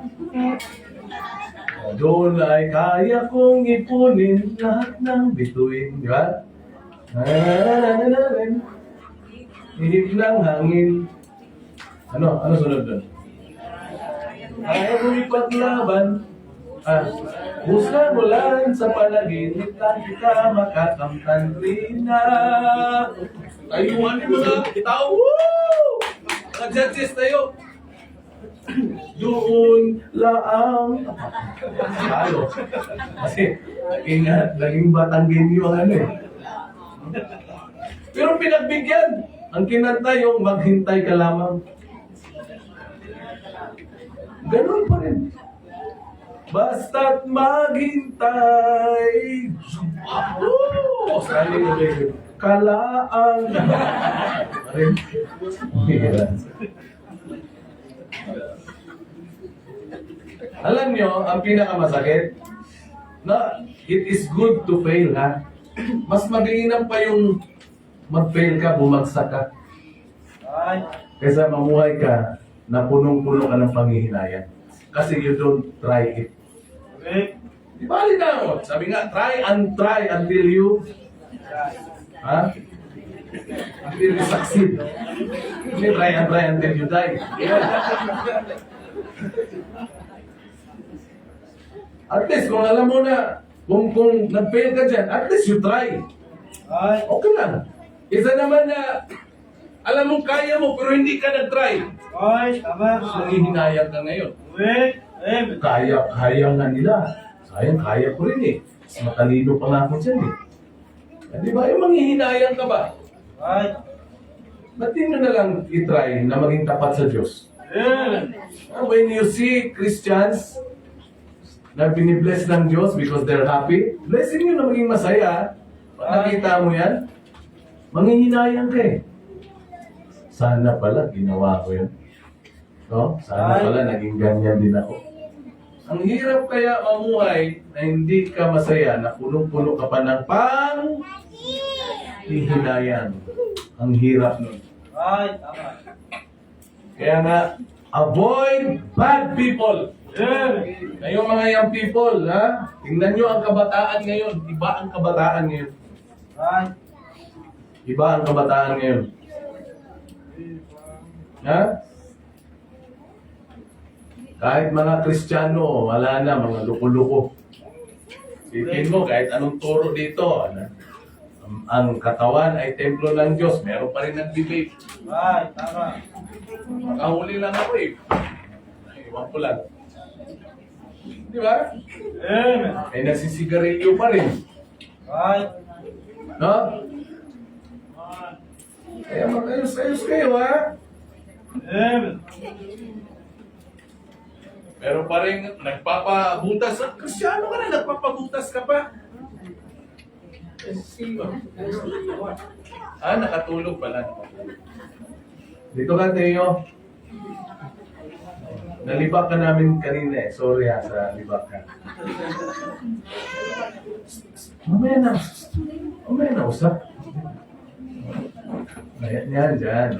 Doon ay kaya kong ipunin lahat ng bituin. Di ba? Ihip ng hangin. Ano sunod doon? Kaya kong ipaglaban. Husga mo lang sa panaginip na kita makakamtan rin na. Tayuan yung mga tao. Woo! Mga judges tayo. Doon laang halo. Kasi naging Batanggenyo ang ano eh. Pero pinagbigyan. Ang kinanta yung maghintay ka lamang. Ganun pa rin. Basta't maghintay. Sali na rin. Kalaang. Alam nyo, ang pinakamasakit, na it is good to fail, ha? Mas maginam pa yung mag-fail ka, bumagsak ka. Right. Kaysa mamuhay ka na punong-puno ka ng panghihinayan. Kasi you don't try it. Correct. Di ba na? Sabi nga, try until you, until you succeed. Hindi try until you die. At least, kung alam mo na, kung nag-fail ka dyan, at least you try. Right. Okay lang. Isa naman na Alam mo, kaya mo, pero hindi ka nag-try. Ay, tama. Nangihinayang ka ngayon. Correct. Amen. Kaya nga nila. Sayang, kaya ko rin eh. Mas matalino pa nga ako dyan eh. Di ba? Yung manghihinayang ka ba? Ay. Ba't di nyo na lang i-try na maging tapat sa Diyos? Amen. When you see Christians na binibless ng Diyos because they're happy, blessing nyo na maging masaya. Pag nakita mo yan, manghihinayang ka eh. Sana pala, ginawa ko yun. No? Sana pala, naging ganyan din ako. Ang hirap kaya mamuhay na hindi ka masaya, na punong-puno ka pa ng hihinayan. Ang hirap nun. Ay, tama. Kaya nga, avoid bad people. Amen. Ngayong mga young people, ha? Tingnan nyo ang kabataan ngayon. Iba ang kabataan ngayon. Ay. Iba ang kabataan ngayon. Ha? Kahit mga Kristiyano, wala na, mga luko-luko. Isipin mo, kahit anong turo dito, ang katawan ay templo ng Diyos, meron pa rin nag-debate. Ay, tama. Makahuli lang ako eh. Ay, iwan ko lang. Di ba? Amen. Eh, nagsisigarilyo pa rin. Ay. No? Kaya mag-ayos-ayos kayo, ha? Amen. Pero pa rin, nagpapabutas. Kristyano ka na, nagpapabutas ka pa. Nakatulog pala. Dito ka, Teo. Nalibak ka namin kanina eh. Sorry ha, sa libak ka. Mamaya na. Mamaya na, usap. Yan, dyan.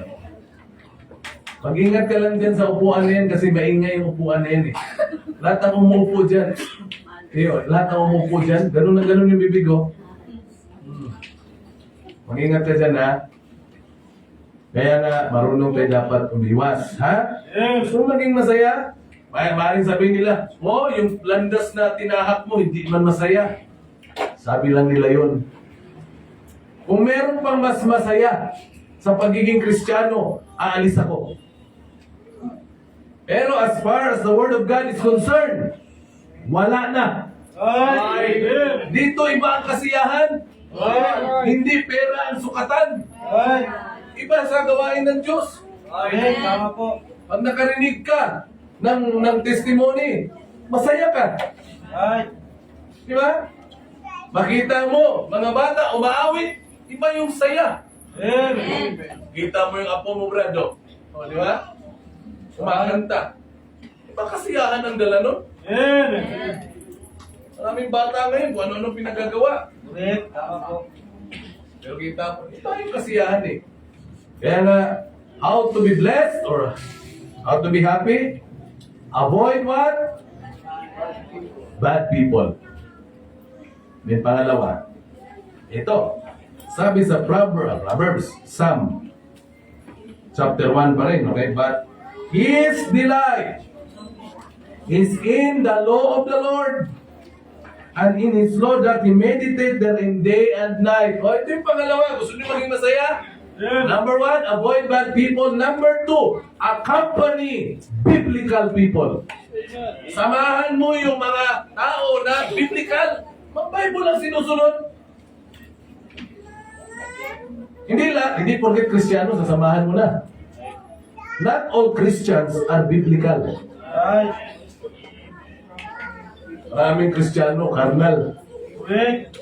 Mag-ingat ka lang dyan sa upuan na yan kasi maingay yung upuan na yan eh. Lahat ng umuupo dyan. Lahat ng umuupo dyan, ganun na ganun yung bibig oh. Mag-ingat ka dyan ha. Kaya nga, marunong tayo dapat umiwas. Ha? Gusto mo maging masaya? Maaaring sabihin nila, yung landas na tinahak mo, hindi man masaya. Sabi lang nila yun. Kung meron pang mas masaya sa pagiging Kristiyano, aalis ako. Pero as far as the Word of God is concerned, wala na. Ay. Dito iba ang kasiyahan. Hindi pera ang sukatan. Ay. Iba sa gawain ng Diyos. Ay, tama po. Pag nakarinig ka ng testimony, masaya ka. Ay. Di ba? Makita mo, mga bata, umaawit, iba yung saya. Amen. Kita mo yung apo mo, Brado. O, di ba? Kumakanta. Iba kasiyahan ang dala nun. Amen. Maraming bata ngayon kung ano-ano pinagagawa. Correct. Tama po. Pero kita mo, iba yung kasiyahan eh. Kaya nga, how to be blessed or how to be happy? Avoid what? Bad people. May pangalawa. Ito. Sabi sa Proverbs, Psalm, chapter 1 pa rin, okay? But His delight is in the law of the Lord, and in His law that He meditate therein day and night. O, ito yung pangalawa. Gusto niyo maging masaya? Number 1, avoid bad people. Number 2, accompany biblical people. Samahan mo yung mga tao na biblical. Mag-Bible ang sinusunod. Hindi porket Kristiyano, sasamahan mo na. Not all Christians are biblical. Ay. Maraming Kristiyano, carnal. Correct.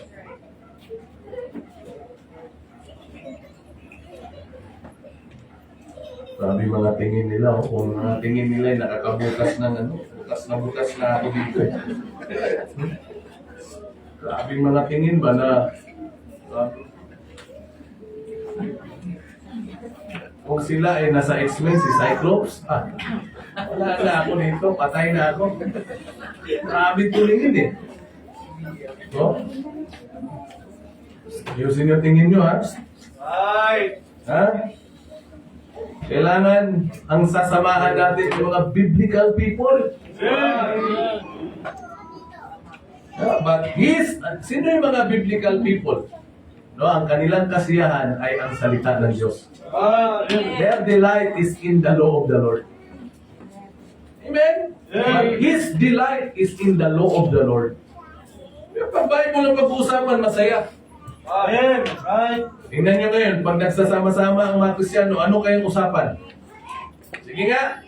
Sabi mga tingin nila, kung mga tingin nila ay nakakabukas ng bukas na ako dito. Grabe mga tingin ba na kung sila ay nasa X-Men, si Cyclops, wala na ako dito, patay na ako. Grabe tulingin eh. So, ayusin yung tingin nyo ha. Ay. Ha? Kailangan ang sasamahan natin yung mga biblical people. But sino yung mga biblical people? No, ang kanilang kasiyahan ay ang salita ng Diyos. Amen. Their delight is in the law of the Lord. Amen? But His delight is in the law of the Lord. Yung pag-Bible ang pag-uusapan, masaya. Amen. Right. Tingnan nyo ngayon, pag nagsasama-sama ang mga Kristyano, ano kayong usapan? Sige nga.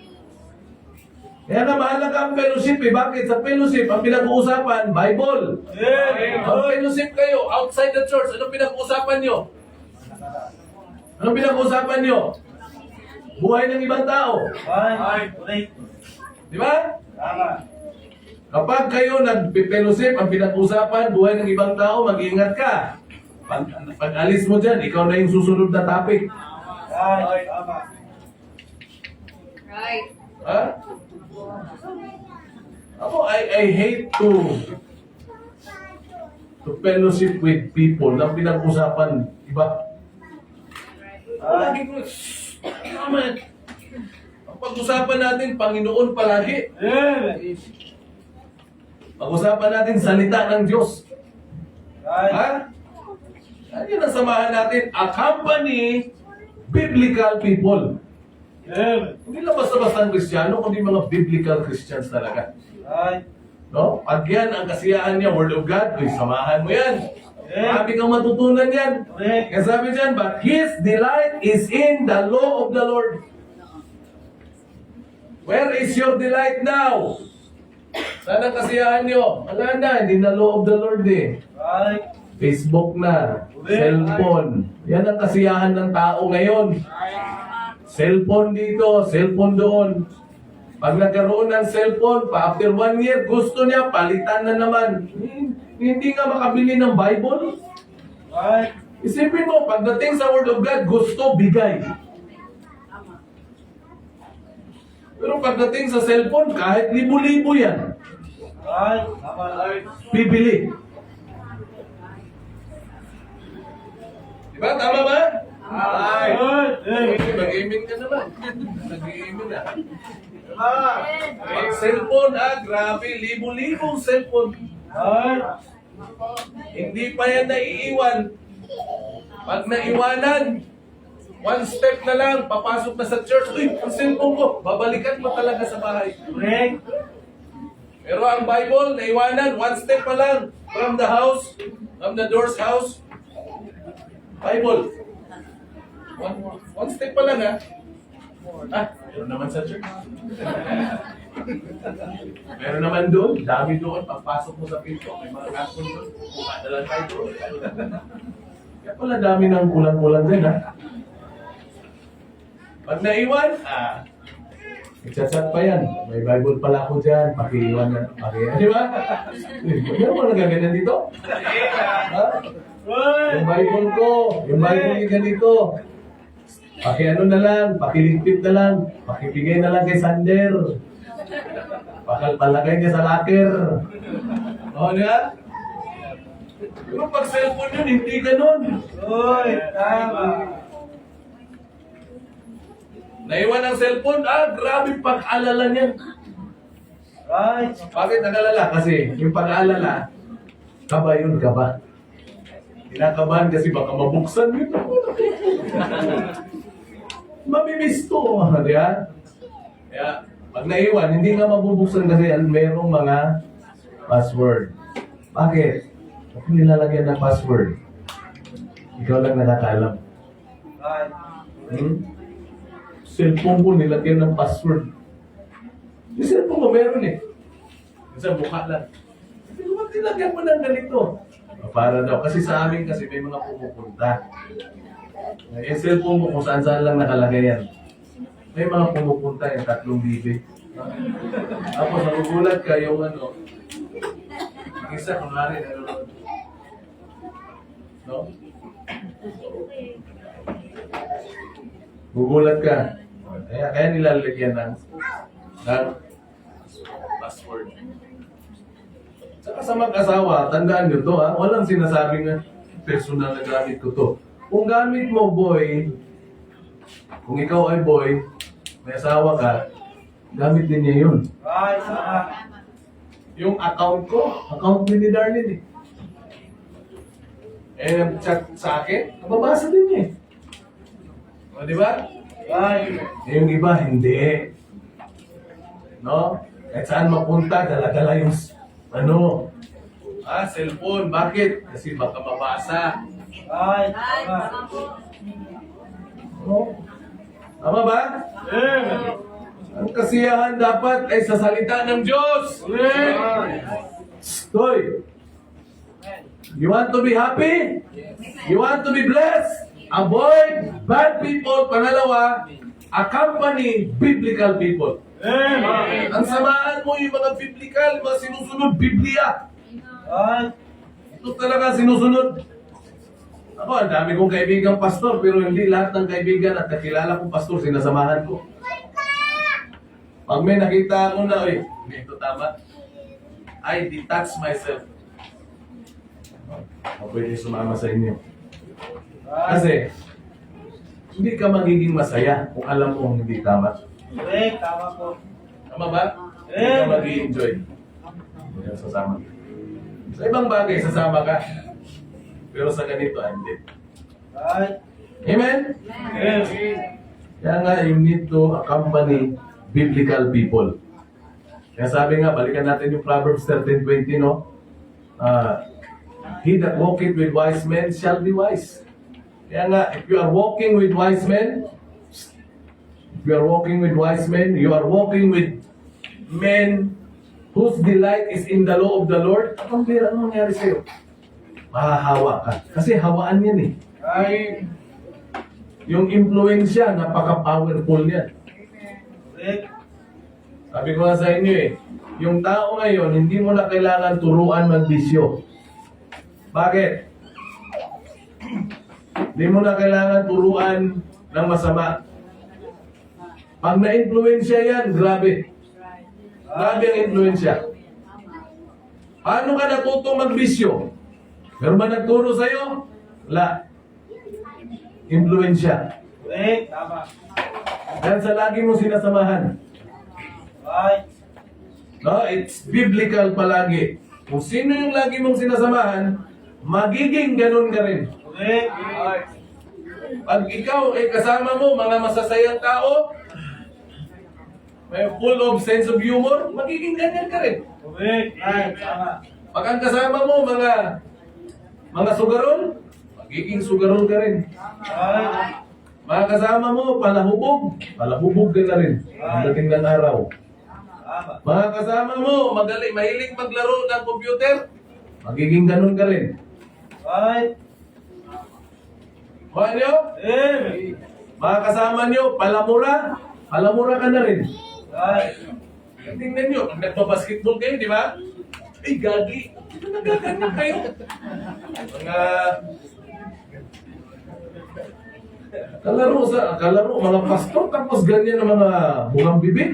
Kaya na mahalaga ang fellowship eh. Bakit? Sa fellowship, ang pinag-uusapan, Bible. Amen. Ang fellowship kayo, outside the church, anong pinag-uusapan nyo? Anong pinag-uusapan nyo? Buhay ng ibang tao. Right. Right. Di ba? Tama. Kapag kayo nag-fellowship, ang pinag-uusapan, buhay ng ibang tao, mag-iingat ka. Pag alis mo dyan, ikaw na yung susunod na topic. Right. Tama. Right. Ha? Ako, I hate to fellowship with people na pinag-usapan iba. Lagi ko, naman. Ang pag-usapan natin, Panginoon palagi. Amen. Pag-usapan natin, salita ng Diyos. Right. Ha? Yan ang samahan natin. Accompany biblical people. Amen. Hindi lang basta-basta ang Kristiyano, kundi mga biblical Christians talaga. Right. No? Pag yan ang kasiyahan niya, Word of God, uy, samahan mo yan. Marami kang matutunan yan. Correct. Kaya sabi dyan, but His delight is in the law of the Lord. Where is your delight now? Saan ang kasiyahan niyo? Wala na, hindi na law of the Lord eh. Right. Facebook na, cellphone. Yan ang kasiyahan ng tao ngayon. Cellphone dito, cellphone doon. Pag nagkaroon ng cellphone, pa after 1 year, gusto niya, palitan na naman. Hindi nga makabili ng Bible. Right. Isipin mo, pagdating sa Word of God, gusto, bigay. Pero pagdating sa cellphone, kahit libo-libo yan, Right. Tama. Right. bibili. Diba? Tama ba? Right. Mag-gaming ka naman. Nag-gaming na. Tama. Ang cellphone, grabe, libo-libong cellphone. Right. Hindi pa yan naiiwan. Pag naiwanan, one step na lang, papasok na sa church, uy, ang cellphone ko, babalikan mo talaga sa bahay. Correct. Pero ang Bible, naiwanan, one step pa lang, from the house, from the door's house, Bible. One step pa lang, ha? Meron naman sa church. Meron naman doon, dami doon, pagpasok mo sa pinto, may mga gaston doon, mukha na lang tayo doon. Kaya pala dami ng kulang-kulang din, ha? Pag naiwan, i-chat pa yan. May Bible pala ako dyan, pakiiwan na. Di ba? Meron mo nagaganyan dito? Ha? Yung Bible ko, yung Bible yung ganito. Pakiano na lang, pakiligpit na lang, pakibigay na lang kay Sander. Palagay niya sa locker. O, di ba? Pero pag cellphone yun, hindi ganun. Uy. Tama. Naiwan ang cellphone, grabe pag-alala niyan. Right. Bakit nag-alala? Kasi yung pag-aalala, kaba yun, kaba. Kinakabahan kasi baka mabuksan yun. Mamimiss to, di ba? Kaya, pag naiwan, hindi nga mabubuksan kasi merong mga password. Bakit? Bakit nilalagyan ng password? Ikaw lang nakakaalam. Right. Cellphone ko nilagyan ng password. Yung cellphone ko meron eh. Sa mukha lang. Pero ba't nilagyan mo ng ganito? Para daw. Kasi sa amin kasi may mga pumupunta. Yung cellphone ko kung saan-saan lang nakalagay yan. May mga pumupunta yung 3 bibig. Tapos nagugulat ka yung ano. Yung isa, kunwari, nanonood. No? Gugulat ka. Kaya nilalagyan ng password. Saka sa mag-asawa, tandaan nyo to ha, walang sinasabing na personal na gamit ko to. Kung gamit mo boy, kung ikaw ay boy, may asawa ka, gamit din niya yun. Right. Tama. Yung account ko, account din ni Darlene eh. Eh, nag-chat sa akin, nababasa din niya eh. O, di ba? Right. Eh, yung iba, hindi. No? Kahit saan mapunta, dala-dala yung, cellphone. Bakit? Kasi baka mabasa. Right. Tama. No? Tama ba? Ang kasiyahan dapat ay sa salita ng Diyos. Hoy! You want to be happy? You want to be blessed? Avoid bad people. Pangalawa, accompany biblical people. Ang samahan mo yung mga biblical, mga sinusunod Biblia. Right. Ito talaga sinusunod. Ako, ang dami kong kaibigang pastor, pero hindi lahat ng kaibigan at nakilala kong pastor, sinasamahan ko. Pag may nakita ako na, ito tama, I detach myself. Ako pwede sumama sa inyo. Kasi, hindi ka magiging masaya kung alam mo hindi tama. Correct. Tama po. Tama ba? Hindi ka mag-i-enjoy. Hindi ka sasama. Sa ibang bagay, sasama ka. Pero sa ganito, hindi. Right. Amen? Yes. Kaya nga, you need to accompany biblical people. Kaya sabi nga, balikan natin yung Proverbs 13:20, no? He that walketh with wise men shall be wise. Kaya nga, if you are walking with wise men, you are walking with men whose delight is in the law of the Lord, anong nangyari sa'yo? Mahahawa ka. Kasi hawaan yan eh. Right. Yung influensya, napaka-powerful yan. Correct. Sabi ko nga sa inyo eh, yung tao ngayon, hindi mo na kailangan turuan magbisyo. Bakit? Hindi mo na kailangan turuan ng masama. Pag na-influensya yan, grabe. Grabe ang influensya. Paano ka natutong magbisyo? Meron ba nagturo sa'yo? Wala. Influensya. Correct. Tama. Yan sa lagi mo sinasamahan. Right. No, it's biblical palagi. Kung sino yung lagi mong sinasamahan, magiging ganun ka rin. Correct. Right. Pag ikaw ay kasama mo, mga masasayang tao, may full of sense of humor, magiging ganyan ka rin. Correct. Right. Tama. Pag ang kasama mo, mga sugaron, magiging sugaron ka rin. Right. Mga kasama mo, palahubog ka na rin. Pagdating ng araw. Tama. Mga kasama mo, mahilig maglaro ng computer, magiging ganun ka rin. Right. Kuha nyo? Amen. Mga kasama nyo, palamura ka na rin. Right. Tingnan nyo, pag nagpa-basketball kayo, di ba? Ay, gagi. Nagaganyan kayo. Kalaro, mga pastor, tapos ganyan ang mga bungang bibig.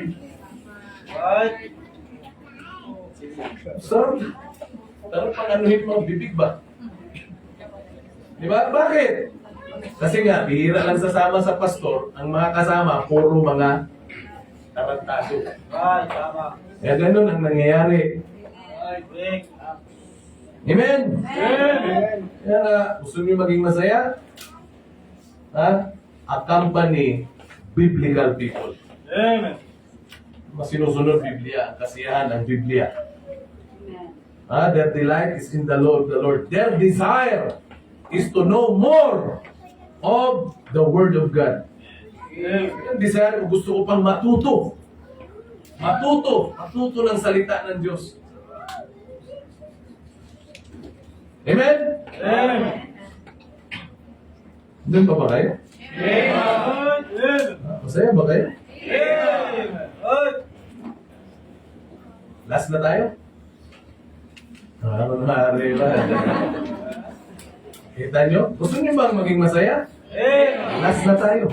Right. Sir, pero pang-anuhin mo ang bibig ba? Di ba? Bakit? Kasi nga, bihira lang sasama sa pastor, ang mga kasama, puro mga tarantado. Right. Tama. Kaya ganun ang nangyayari. Right. Correct. Amen? Amen. Kaya nga, gusto niyo maging masaya? Ha? Accompany biblical people. Amen. Mas sinusunod Biblia, ang kasiyahan ng Biblia. Their delight is in the law of the Lord. Their desire is to know more of the Word of God. Yung desire ko, gusto ko pang matuto. Matuto ng salita ng Diyos. Amen? Amen. Doon pa ba kayo? Amen. Masaya ba kayo? Amen. Right. Last na tayo? Mangyari ba? Kita nyo? Gusto nyo bang maging masaya? Amen. Last na tayo.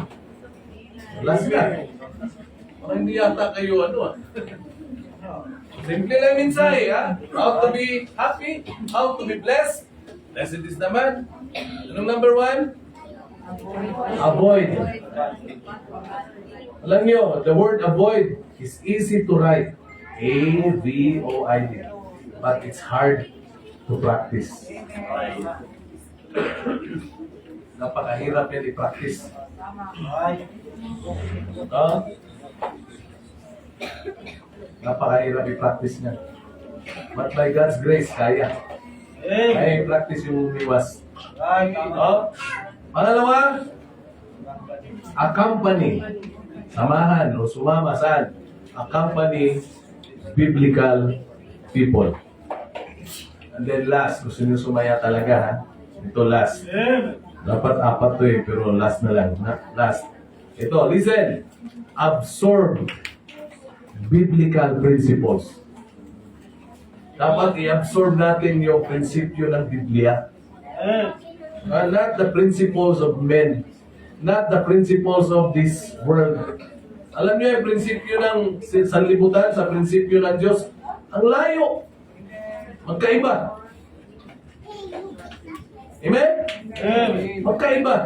Last na. Parang hindi yata kayo Simple lang mensahe, ha? How to be happy, how to be blessed. Blessed is the man. Anong number 1? Avoid. Alam nyo, the word avoid is easy to write. A-V-O-I-D. But it's hard to practice. Napakahirap yan i-practice. Ay. No? Napakahirap i-practice niya. But by God's grace, kaya. Amen. Kaya i-practice yung umiwas. Ay. No? Pangalawa, accompany. Samahan o sumama saan? Accompany biblical people. And then last, gusto niyo sumaya talaga ha? Ito last. Amen. Dapat apat to eh, pero last na lang. Last. Ito, listen. Absorb biblical principles. Dapat i-absorb natin yung prinsipyo ng Biblia. Amen. Not the principles of men. Not the principles of this world. Alam niyo yung prinsipyo ng sanlibutan sa prinsipyo ng Diyos. Ang layo. Magkaiba. Amen? Amen. Magkaiba.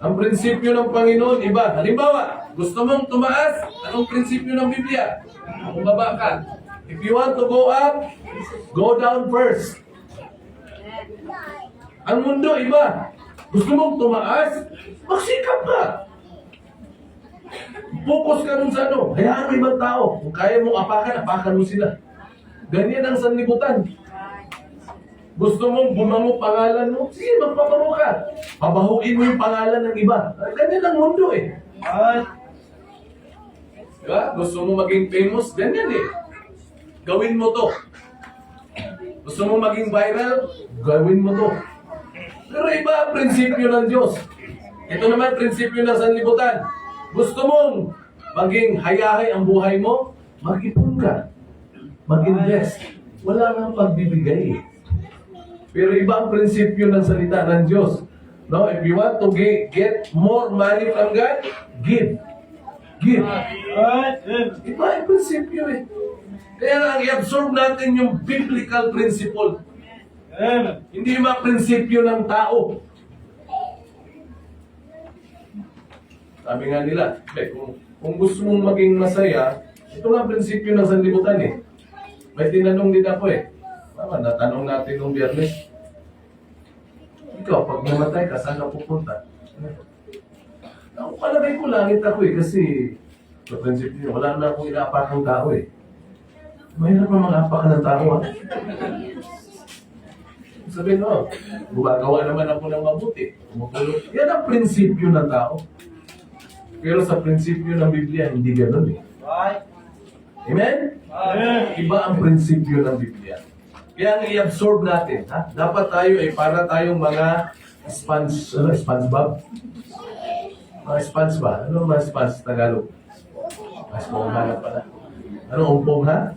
Ang prinsipyo ng Panginoon, iba. Halimbawa, gusto mong tumaas, anong prinsipyo ng Biblia? Bumaba ka. If you want to go up, go down first. Ang mundo, iba. Gusto mong tumaas, magsikap ka. Focus ka dun sa ano. Hayaan mo ibang tao. Kung kaya mong apakan, apakan mo sila. Ganyan ang sanlibutan. Gusto mong bumango pangalan mo? Sige, magpabango ka. Pabahuin mo yung pangalan ng iba. Ganyan ang mundo eh. Ay. Diba? Gusto mo maging famous? Ganyan eh. Gawin mo to. Gusto mo maging viral? Gawin mo to. Pero iba ang prinsipyo ng Diyos. Ito naman prinsipyo ng sanlibutan. Gusto mong maging hayahay ang buhay mo? Mag-ipon ka. Mag-invest. Wala nang pagbibigay eh. Pero iba ang prinsipyo ng salita ng Diyos. No, if you want to get more money from God, give. Give. Ay. Amen. Iba ang prinsipyo eh. Kaya nga, i-absorb natin yung biblical principle. Amen. Hindi yung mga prinsipyo ng tao. Sabi nga nila, kung gusto mong maging masaya, ito nga ang prinsipyo ng sanlibutan eh. May tinanong din ako eh. Mama, natanong natin nung Biyernes. Ikaw, pag namatay ka, saan ka pupunta? Ako palagay ko langit ako eh, kasi sa prinsipyo, wala na akong inaapakang tao eh. Mahirap na mag-apakan ng tao ha. Sabihin mo, gumagawa naman ako ng mabuti. Tumutulong. Yan ang prinsipyo ng tao. Pero sa prinsipyo ng Biblia, hindi ganun eh. Ay. Amen? Amen. Iba ang prinsipyo ng Biblia. Kaya ang i-absorb natin, ha? Dapat tayo ay para tayong mga SpongeBob? Mga sponge ba? Ano mga sponge Tagalog? Mas mong pala. Ano, umpong ha?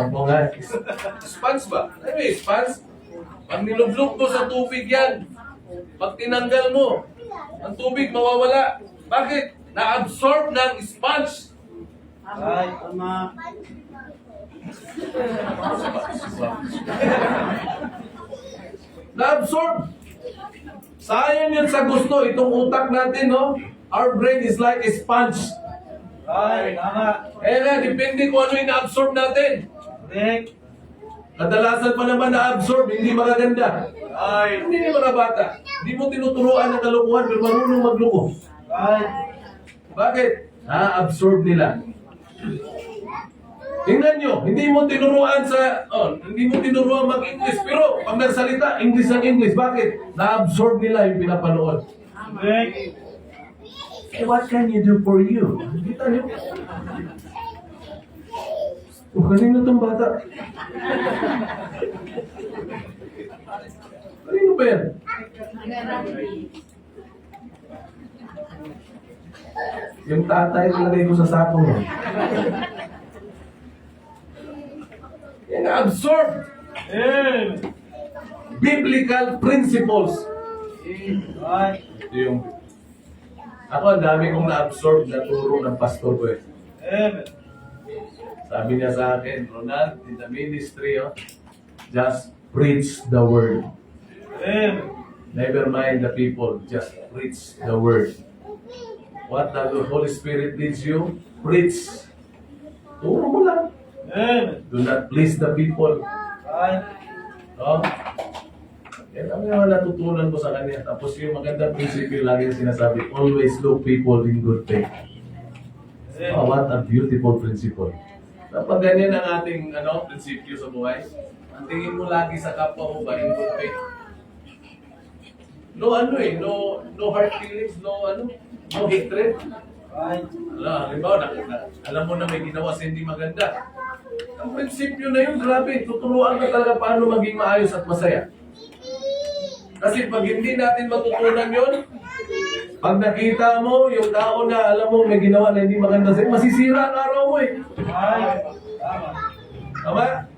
Umpong ha? Sponge ba? Ano yung sponge? Pag nilublok mo sa tubig yan, pag tinanggal mo, ang tubig mawawala. Bakit? Na-absorb ng sponge. Ay. Tama. Na-absorb. Sayang yan sa gusto. Itong utak natin, no? Our brain is like a sponge. Ay. Tama. Eh na, depende kung ano yung na-absorb natin. Correct. Kadalasan pa naman na-absorb, hindi magaganda. Ay. Hindi yung mga bata. Hindi mo tinuturuan ng kalokohan, pero marunong magloko. Ay. Bakit? Na-absorb nila. Tingnan nyo, hindi mo tinuruan hindi mo tinuruan mag-English, pero pag nagsalita, English ang English. Bakit? Na-absorb nila yung pinapanood. Correct. Eh, what can you do for you? Kita nyo? Kanino itong bata? Kanino ba yan? Yung tatay nilagay ko sa sakong yan. Yan, absorb Amen. biblical principles. Ay. Ito yung... Ako, ang dami kong na-absorb na turo ng pastor ko eh. Amen. Sabi niya sa akin, Ronald, in the ministry, just preach the word. Amen. Never mind the people, just preach the word. What the Holy Spirit leads you, preach. Turo mo lang. Amen. Do not please the people. Ay. No? Yan ang mga natutunan ko sa kanya. Tapos yung magandang prinsipyo lagi yung sinasabi, always look people in good faith. Oh, what a beautiful principle. Kapag ganyan ang ating prinsipyo sa buhay, ang tingin mo lagi sa kapwa mo ba in good faith? No hard feelings, no hatred. Halimbawa, alam mo na may ginawa sa hindi maganda. Ang prinsipyo na yun, grabe, tuturuan ka talaga paano maging maayos at masaya. Kasi pag hindi natin matutunan yun, pag nakita mo yung tao na alam mo may ginawa na hindi maganda sa'yo, masisira ang araw mo eh. Tama?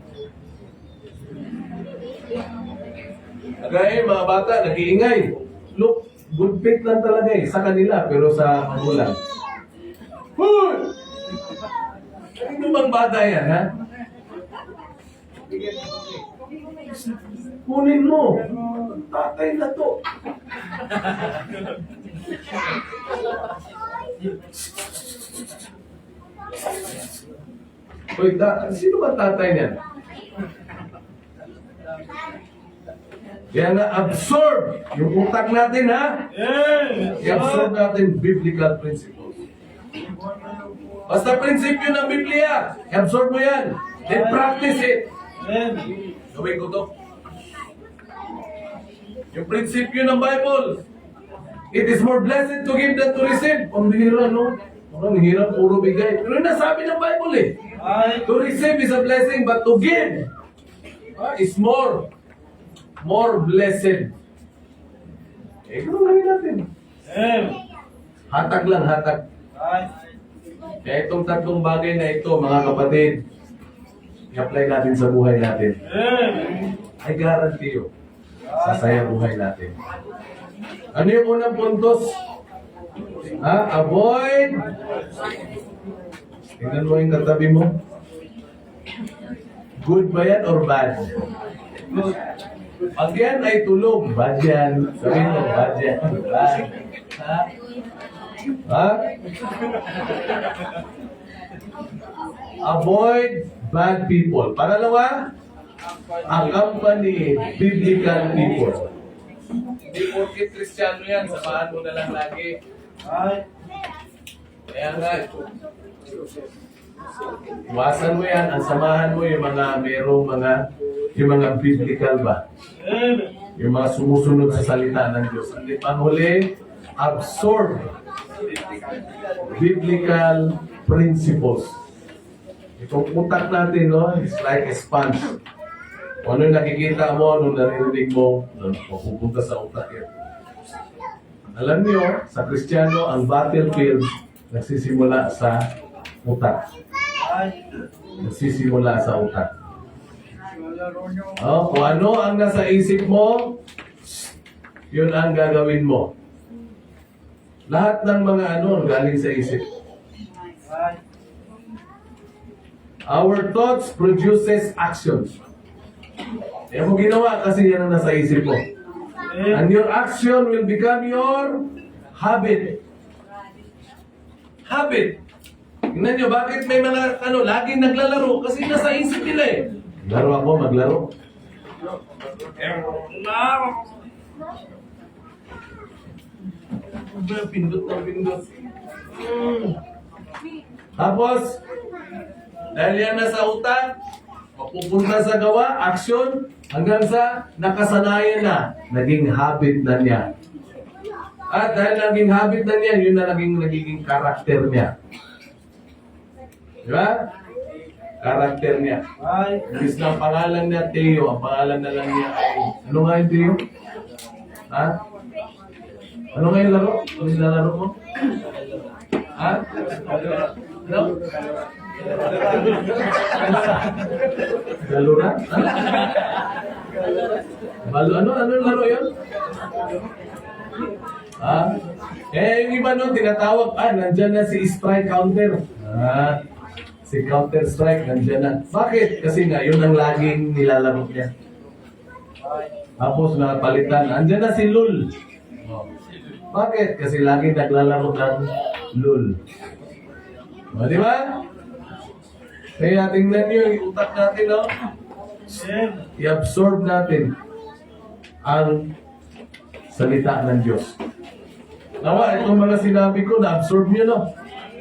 Kagaya mga bata, nag-iingay. Look, good faith lang talaga eh, sa kanila, pero sa magulang. Hoy! Ano bang bata yan, ha? Kunin mo. Tatay na to. Hoy, sino ba tatay niyan? Kaya na-absorb yung utak natin, ha? I-absorb natin biblical principles. Basta prinsipyo ng Biblia, i-absorb mo yan. Then practice it. Gawin ko to. Yung prinsipyo ng Bible, it is more blessed to give than to receive. Ang bihira, no? Ang hirap, puro bigay. Pero yung nasabi ng Bible eh. To receive is a blessing, but to give is more blessed. Eh, kung gawin natin. Hatag lang, hatag. Kaya itong tatlong bagay na ito, mga kapatid, i-apply natin sa buhay natin. I guarantee you, sasaya buhay natin. Ano yung unang puntos? Avoid. Tingnan mo yung katabi mo. Good ba yan or bad? Pag yan ay tulog, bad yan. Sabihin mo, bad yan. Bad. Avoid bad people. Pangalawa, accompany biblical people. Hindi porkit Kristiyano yan, samahan mo na lang lagi. Kaya nga, iwasan mo yan, ang samahan mo yung mga yung mga biblical ba? Yung mga sumusunod sa salita ng Diyos. Ang panghuli, absorb biblical principles. Itong utak natin, no, it's like a sponge. Kung ano yung nakikita mo, ano naririnig mo, pupunta sa utak yan. Alam niyo, sa Kristiyano, ang battlefield nagsisimula sa utak. Nagsisimula sa utak. Kung ano ang nasa isip mo, yun ang gagawin mo. Lahat ng mga galing sa isip. Our thoughts produces actions. Kaya mo ginawa kasi yan ang nasa isip mo. And your action will become your habit. Habit. Tingnan nyo, bakit may mga laging naglalaro? Kasi nasa isip nila eh. Laro ako, maglaro. Pindot na pindot. Tapos, dahil yan nasa utak, mapupunta sa gawa, action, hanggang sa nakasanayan na, naging habit na niya. At dahil naging habit na niya, yun na naging karakter niya. Di ba? Karakter niya. Imbis na ang pangalan niya, Teo, ang pangalan na lang niya ay, ano nga yung Teo? Ha? Ano nga yung laro? Ano yung lalaro mo? Ha? Ano? Galura? Ano yung laro yun? Yung iba tinatawag, nandyan na si strike counter. Si counter strike, nandyan na. Bakit? Kasi nga, yun ang laging nilalaro niya. Tapos napalitan, nandyan na si Lul. Bakit? Kasi lagi naglalaro ng Lul. Di ba? Kaya tingnan nyo yung utak natin, no? I-absorb natin. ang salita ng Diyos. Nawa, itong mga sinabi ko, na-absorb nyo, no?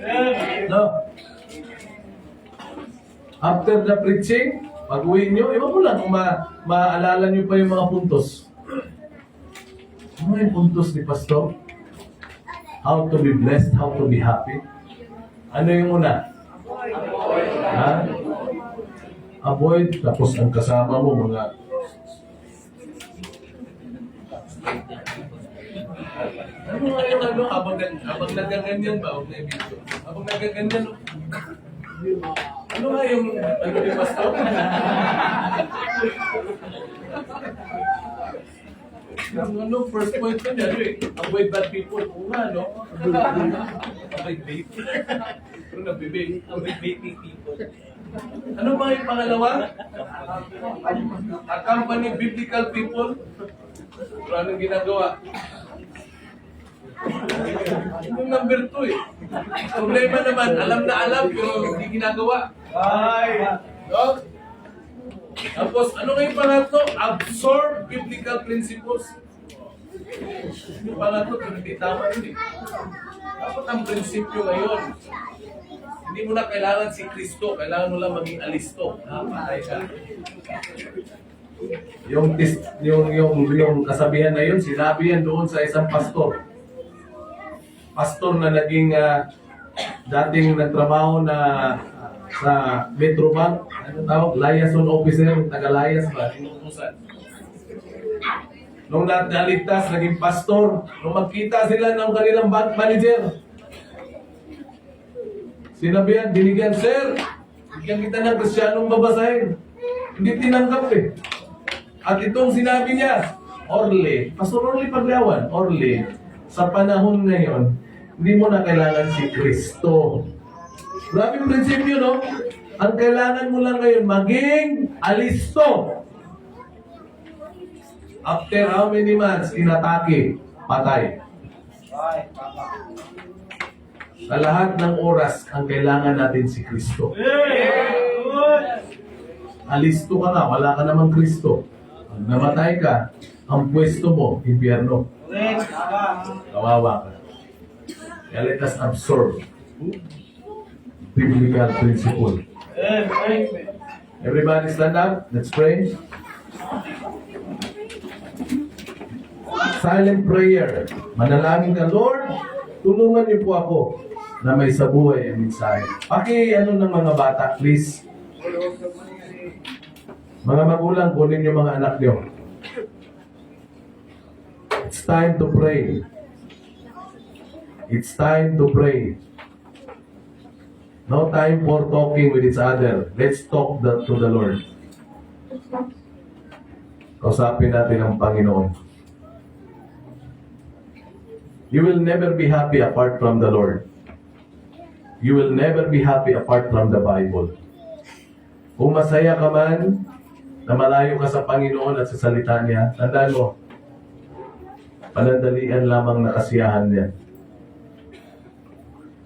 Amen. No? After the preaching, pag-uwi nyo, iwan ko lang kung maalala nyo pa yung mga puntos. Ano yung puntos ni Pastor? How to be blessed, how to be happy. Ano yung una? Ha? Avoid, tapos ang kasama mo mga ano nga yung ano, habang nagaganyan ba? Huwag na yung video. Habang nagaganyan, ano nga yung ano ni Pastor? Yung ano, first point ko niya, avoid bad people. Oo nga, no? Avoid baby. Pero nabibaby. Avoid baby people. Ano ba yung pangalawa? Accompany biblical people. Pero anong ginagawa? Yung number 2 eh. Problema naman, alam na alam, pero hindi ginagawa. Ay. No? Tapos, ano kayo pangatlo? Absorb biblical principles. Yung pangatlo, pero hindi tama yun eh. Dapat ang prinsipyo ngayon. Hindi mo na kailangan si Kristo, kailangan mo lang maging alisto. Patay ka. Yung kasabihan na yun, sinabi yan doon sa isang pastor. Pastor na naging dating nagtrabaho na sa Metrobank, ano tawag? Liaison officer, taga-Lias ba? Inutusan. Nung naligtas, naging pastor, nung magkita sila ng kanilang bank manager, sinabihan, binigyan, sir, bigyan kita ng Kristiyanong babasahin. Hindi tinanggap eh. At itong sinabi niya, Orly, Pastor Orly Paglawan, Orly, sa panahon ngayon, hindi mo na kailangan si Kristo. Grabe prinsipyo, no? Ang kailangan mo lang ngayon, maging alisto. After how many months, inatake, patay. Ay, tama. Sa lahat ng oras, ang kailangan natin si Kristo. Amen. Alisto ka nga, wala ka namang Kristo. Pag namatay ka, ang pwesto mo, impyerno. Correct. Tama. Kawawa ka. Kaya let us absorb biblical principle. Amen. Everybody stand up. Let's pray. Silent prayer. Manalangin ka, Lord, tulungan niyo po ako na may sa buhay ang mensahe. Ano ng mga bata, please. Mga magulang, kunin yung mga anak niyo. It's time to pray. It's time to pray. No time for talking with each other. Let's talk to the Lord. Kausapin natin ang Panginoon. You will never be happy apart from the Lord. You will never be happy apart from the Bible. Kung masaya ka man, na malayo ka sa Panginoon at sa salita niya, tandaan mo, panandalian lamang na kasiyahan niya.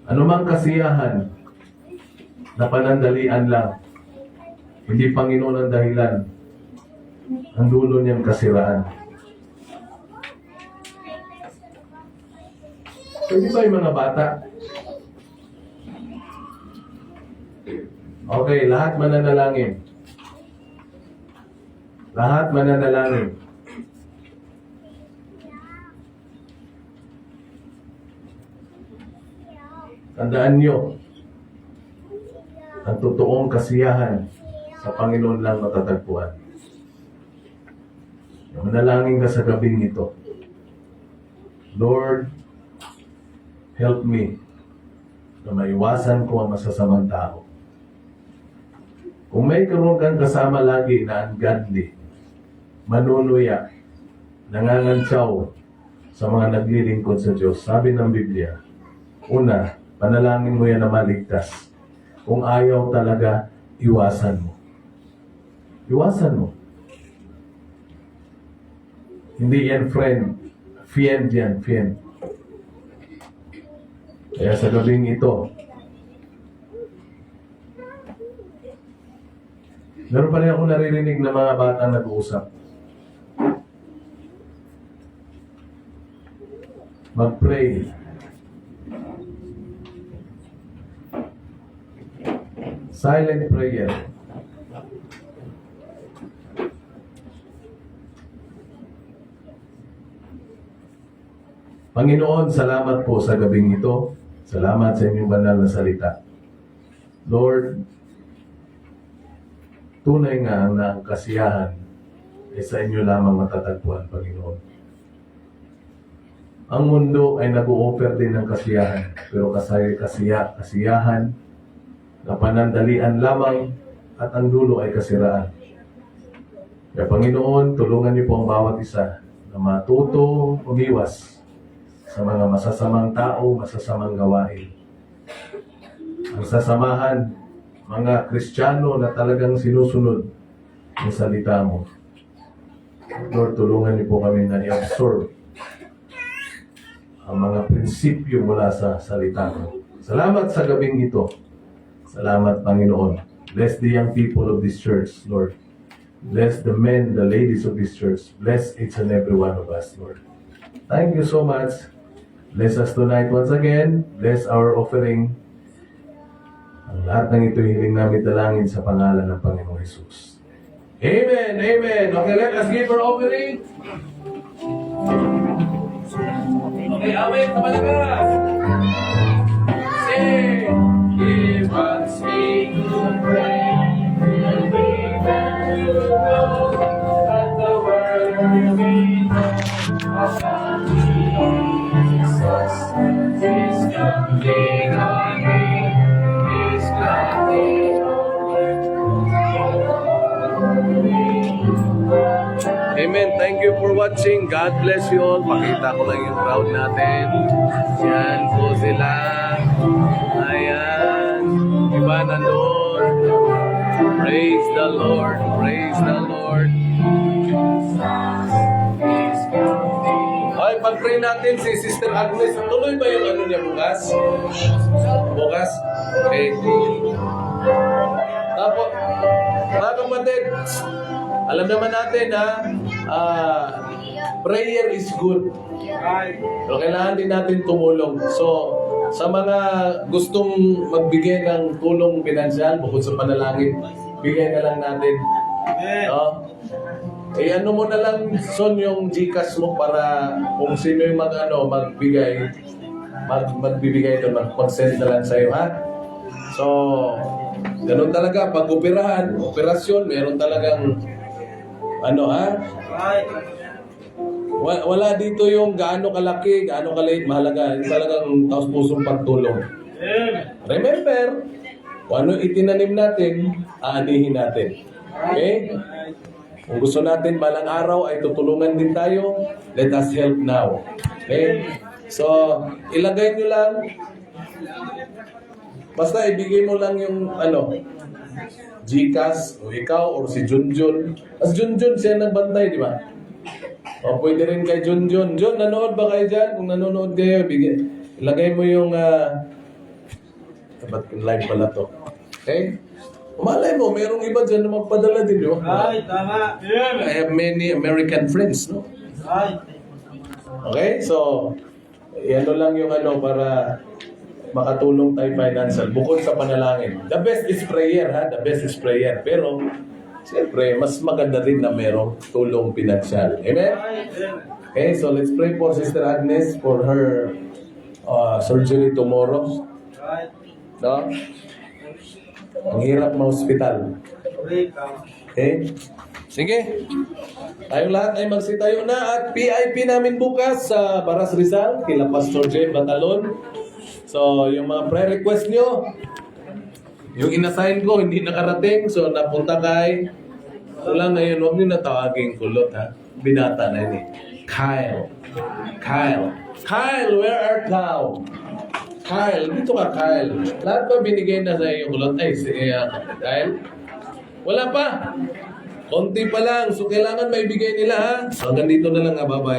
Anumang kasiyahan na panandalian lang, hindi Panginoon ang dahilan, ang dulo niyang kasiraan. Pwede ba yung mga bata? Okay, lahat mananalangin. Lahat mananalangin. Tandaan nyo, ang totoong kasiyahan sa Panginoon lang matatagpuan. Manalangin ka sa gabing ito. Lord, help me na maiwasan ko ang masasamang tao. Kung may karoon kang kasama lagi na ungodly, manunuya, nangangantsaw sa mga naglilingkod sa Diyos, sabi ng Biblia, una, panalangin mo yan na maligtas. Kung ayaw talaga, iwasan mo. Iwasan mo. Hindi yan friend. Fiend yan, fiend. Kaya sa gabing ito, meron pa rin ako naririnig na mga batang nag-uusap. mag-pray. Silent prayer. Panginoon, salamat po sa gabing ito. Salamat sa inyong banal na salita. Lord, tunay nga ang kasiyahan ay sa inyo lamang matatagpuan, Panginoon. Ang mundo ay nag-o-offer din ng kasiyahan, pero kasiyahan na panandalian lamang at ang dulo ay kasiraan. Kaya Panginoon, tulungan niyo po ang bawat isa na matuto umiwas sa mga masasamang tao, masasamang gawain. Ang sasamahan, mga Kristiyano na talagang sinusunod ang salita mo. Lord, tulungan niyo po kami na i-absorb ang mga prinsipyo mula sa salita mo. Salamat sa gabing ito. Salamat, Panginoon. Bless the young people of this church, Lord. Bless the men, the ladies of this church. Bless each and every one of us, Lord. Thank you so much. Bless us tonight once again. Bless our offering. Ang lahat ng ito hiling namin dalangin sa pangalan ng Panginoong Jesus. Amen, amen. Okay, let us give our offering. Okay, amen. Kamalakas. Sing. Give us me to pray. And we can know that the word we know about Jesus is coming on me. Is coming Amen. Thank you for watching. God bless you all. Pakita ko lang yung crowd natin. Yan po sila. Ayan. Iba nandun. Praise the Lord. Praise the Lord. Okay, pag-pray natin si Sister Agnes. Tuloy ba yung ano niya bukas? Bukas? Okay. Tapos, mga kapatid, alam naman natin na prayer is good. Pero kailangan din natin tumulong. So, sa mga gustong magbigay ng tulong pinansyal bukod sa panalangin, bigay na lang natin. Ano mo na lang, Son, yung GCash mo para kung sino yung magbigay, magbibigay doon, mag-consent na lang sa'yo, ha? So, ganun talaga, pag operasyon, meron talagang wala dito yung gaano kalaki, gaano kaliit, mahalaga. Yung talagang taos-pusong pagtulong. Remember, kung ano itinanim natin, aanihin natin. Okay? Kung gusto natin balang araw ay tutulungan din tayo, let us help now. Okay? So, ilagay nyo lang, basta ibigay mo lang yung GCash, o ikaw, or si Junjun. As Junjun, siya nagbantay, di ba? O pwede rin kay Junjun. Jun, nanood ba kayo dyan? Kung nanonood kayo, ilagay mo yung live pala to. Okay? Malay mo, merong iba dyan na magpadala din, di ba? Ay, tama. I have many American friends, no? Ay. Okay? So, lang yung para makatulong tayo financial bukod sa panalangin. The best is prayer, ha? The best is prayer. Pero, siyempre, mas maganda rin na merong tulong pinansyal. Amen? Okay, so let's pray for Sister Agnes for her surgery tomorrow. No? Ang hirap ma-hospital. Okay? Sige. Tayong lahat ay magsitayo na at PIP namin bukas sa Baras Rizal, kila Pastor J. Batalon. So, yung mga prayer request nyo, yung inassign ko, hindi nakarating. So, napunta kay, wala ngayon, huwag nyo natawaging kulot, ha? Binata na yun eh. Kyle. Kyle, where are thou? Kyle, dito ka, Kyle. Lahat ba binigay na sa iyo kulot? Ay, si Kyle? Wala pa. Konti pa lang. So, kailangan maibigay nila, ha? So, hanggang dito na lang, ha? Bye-bye.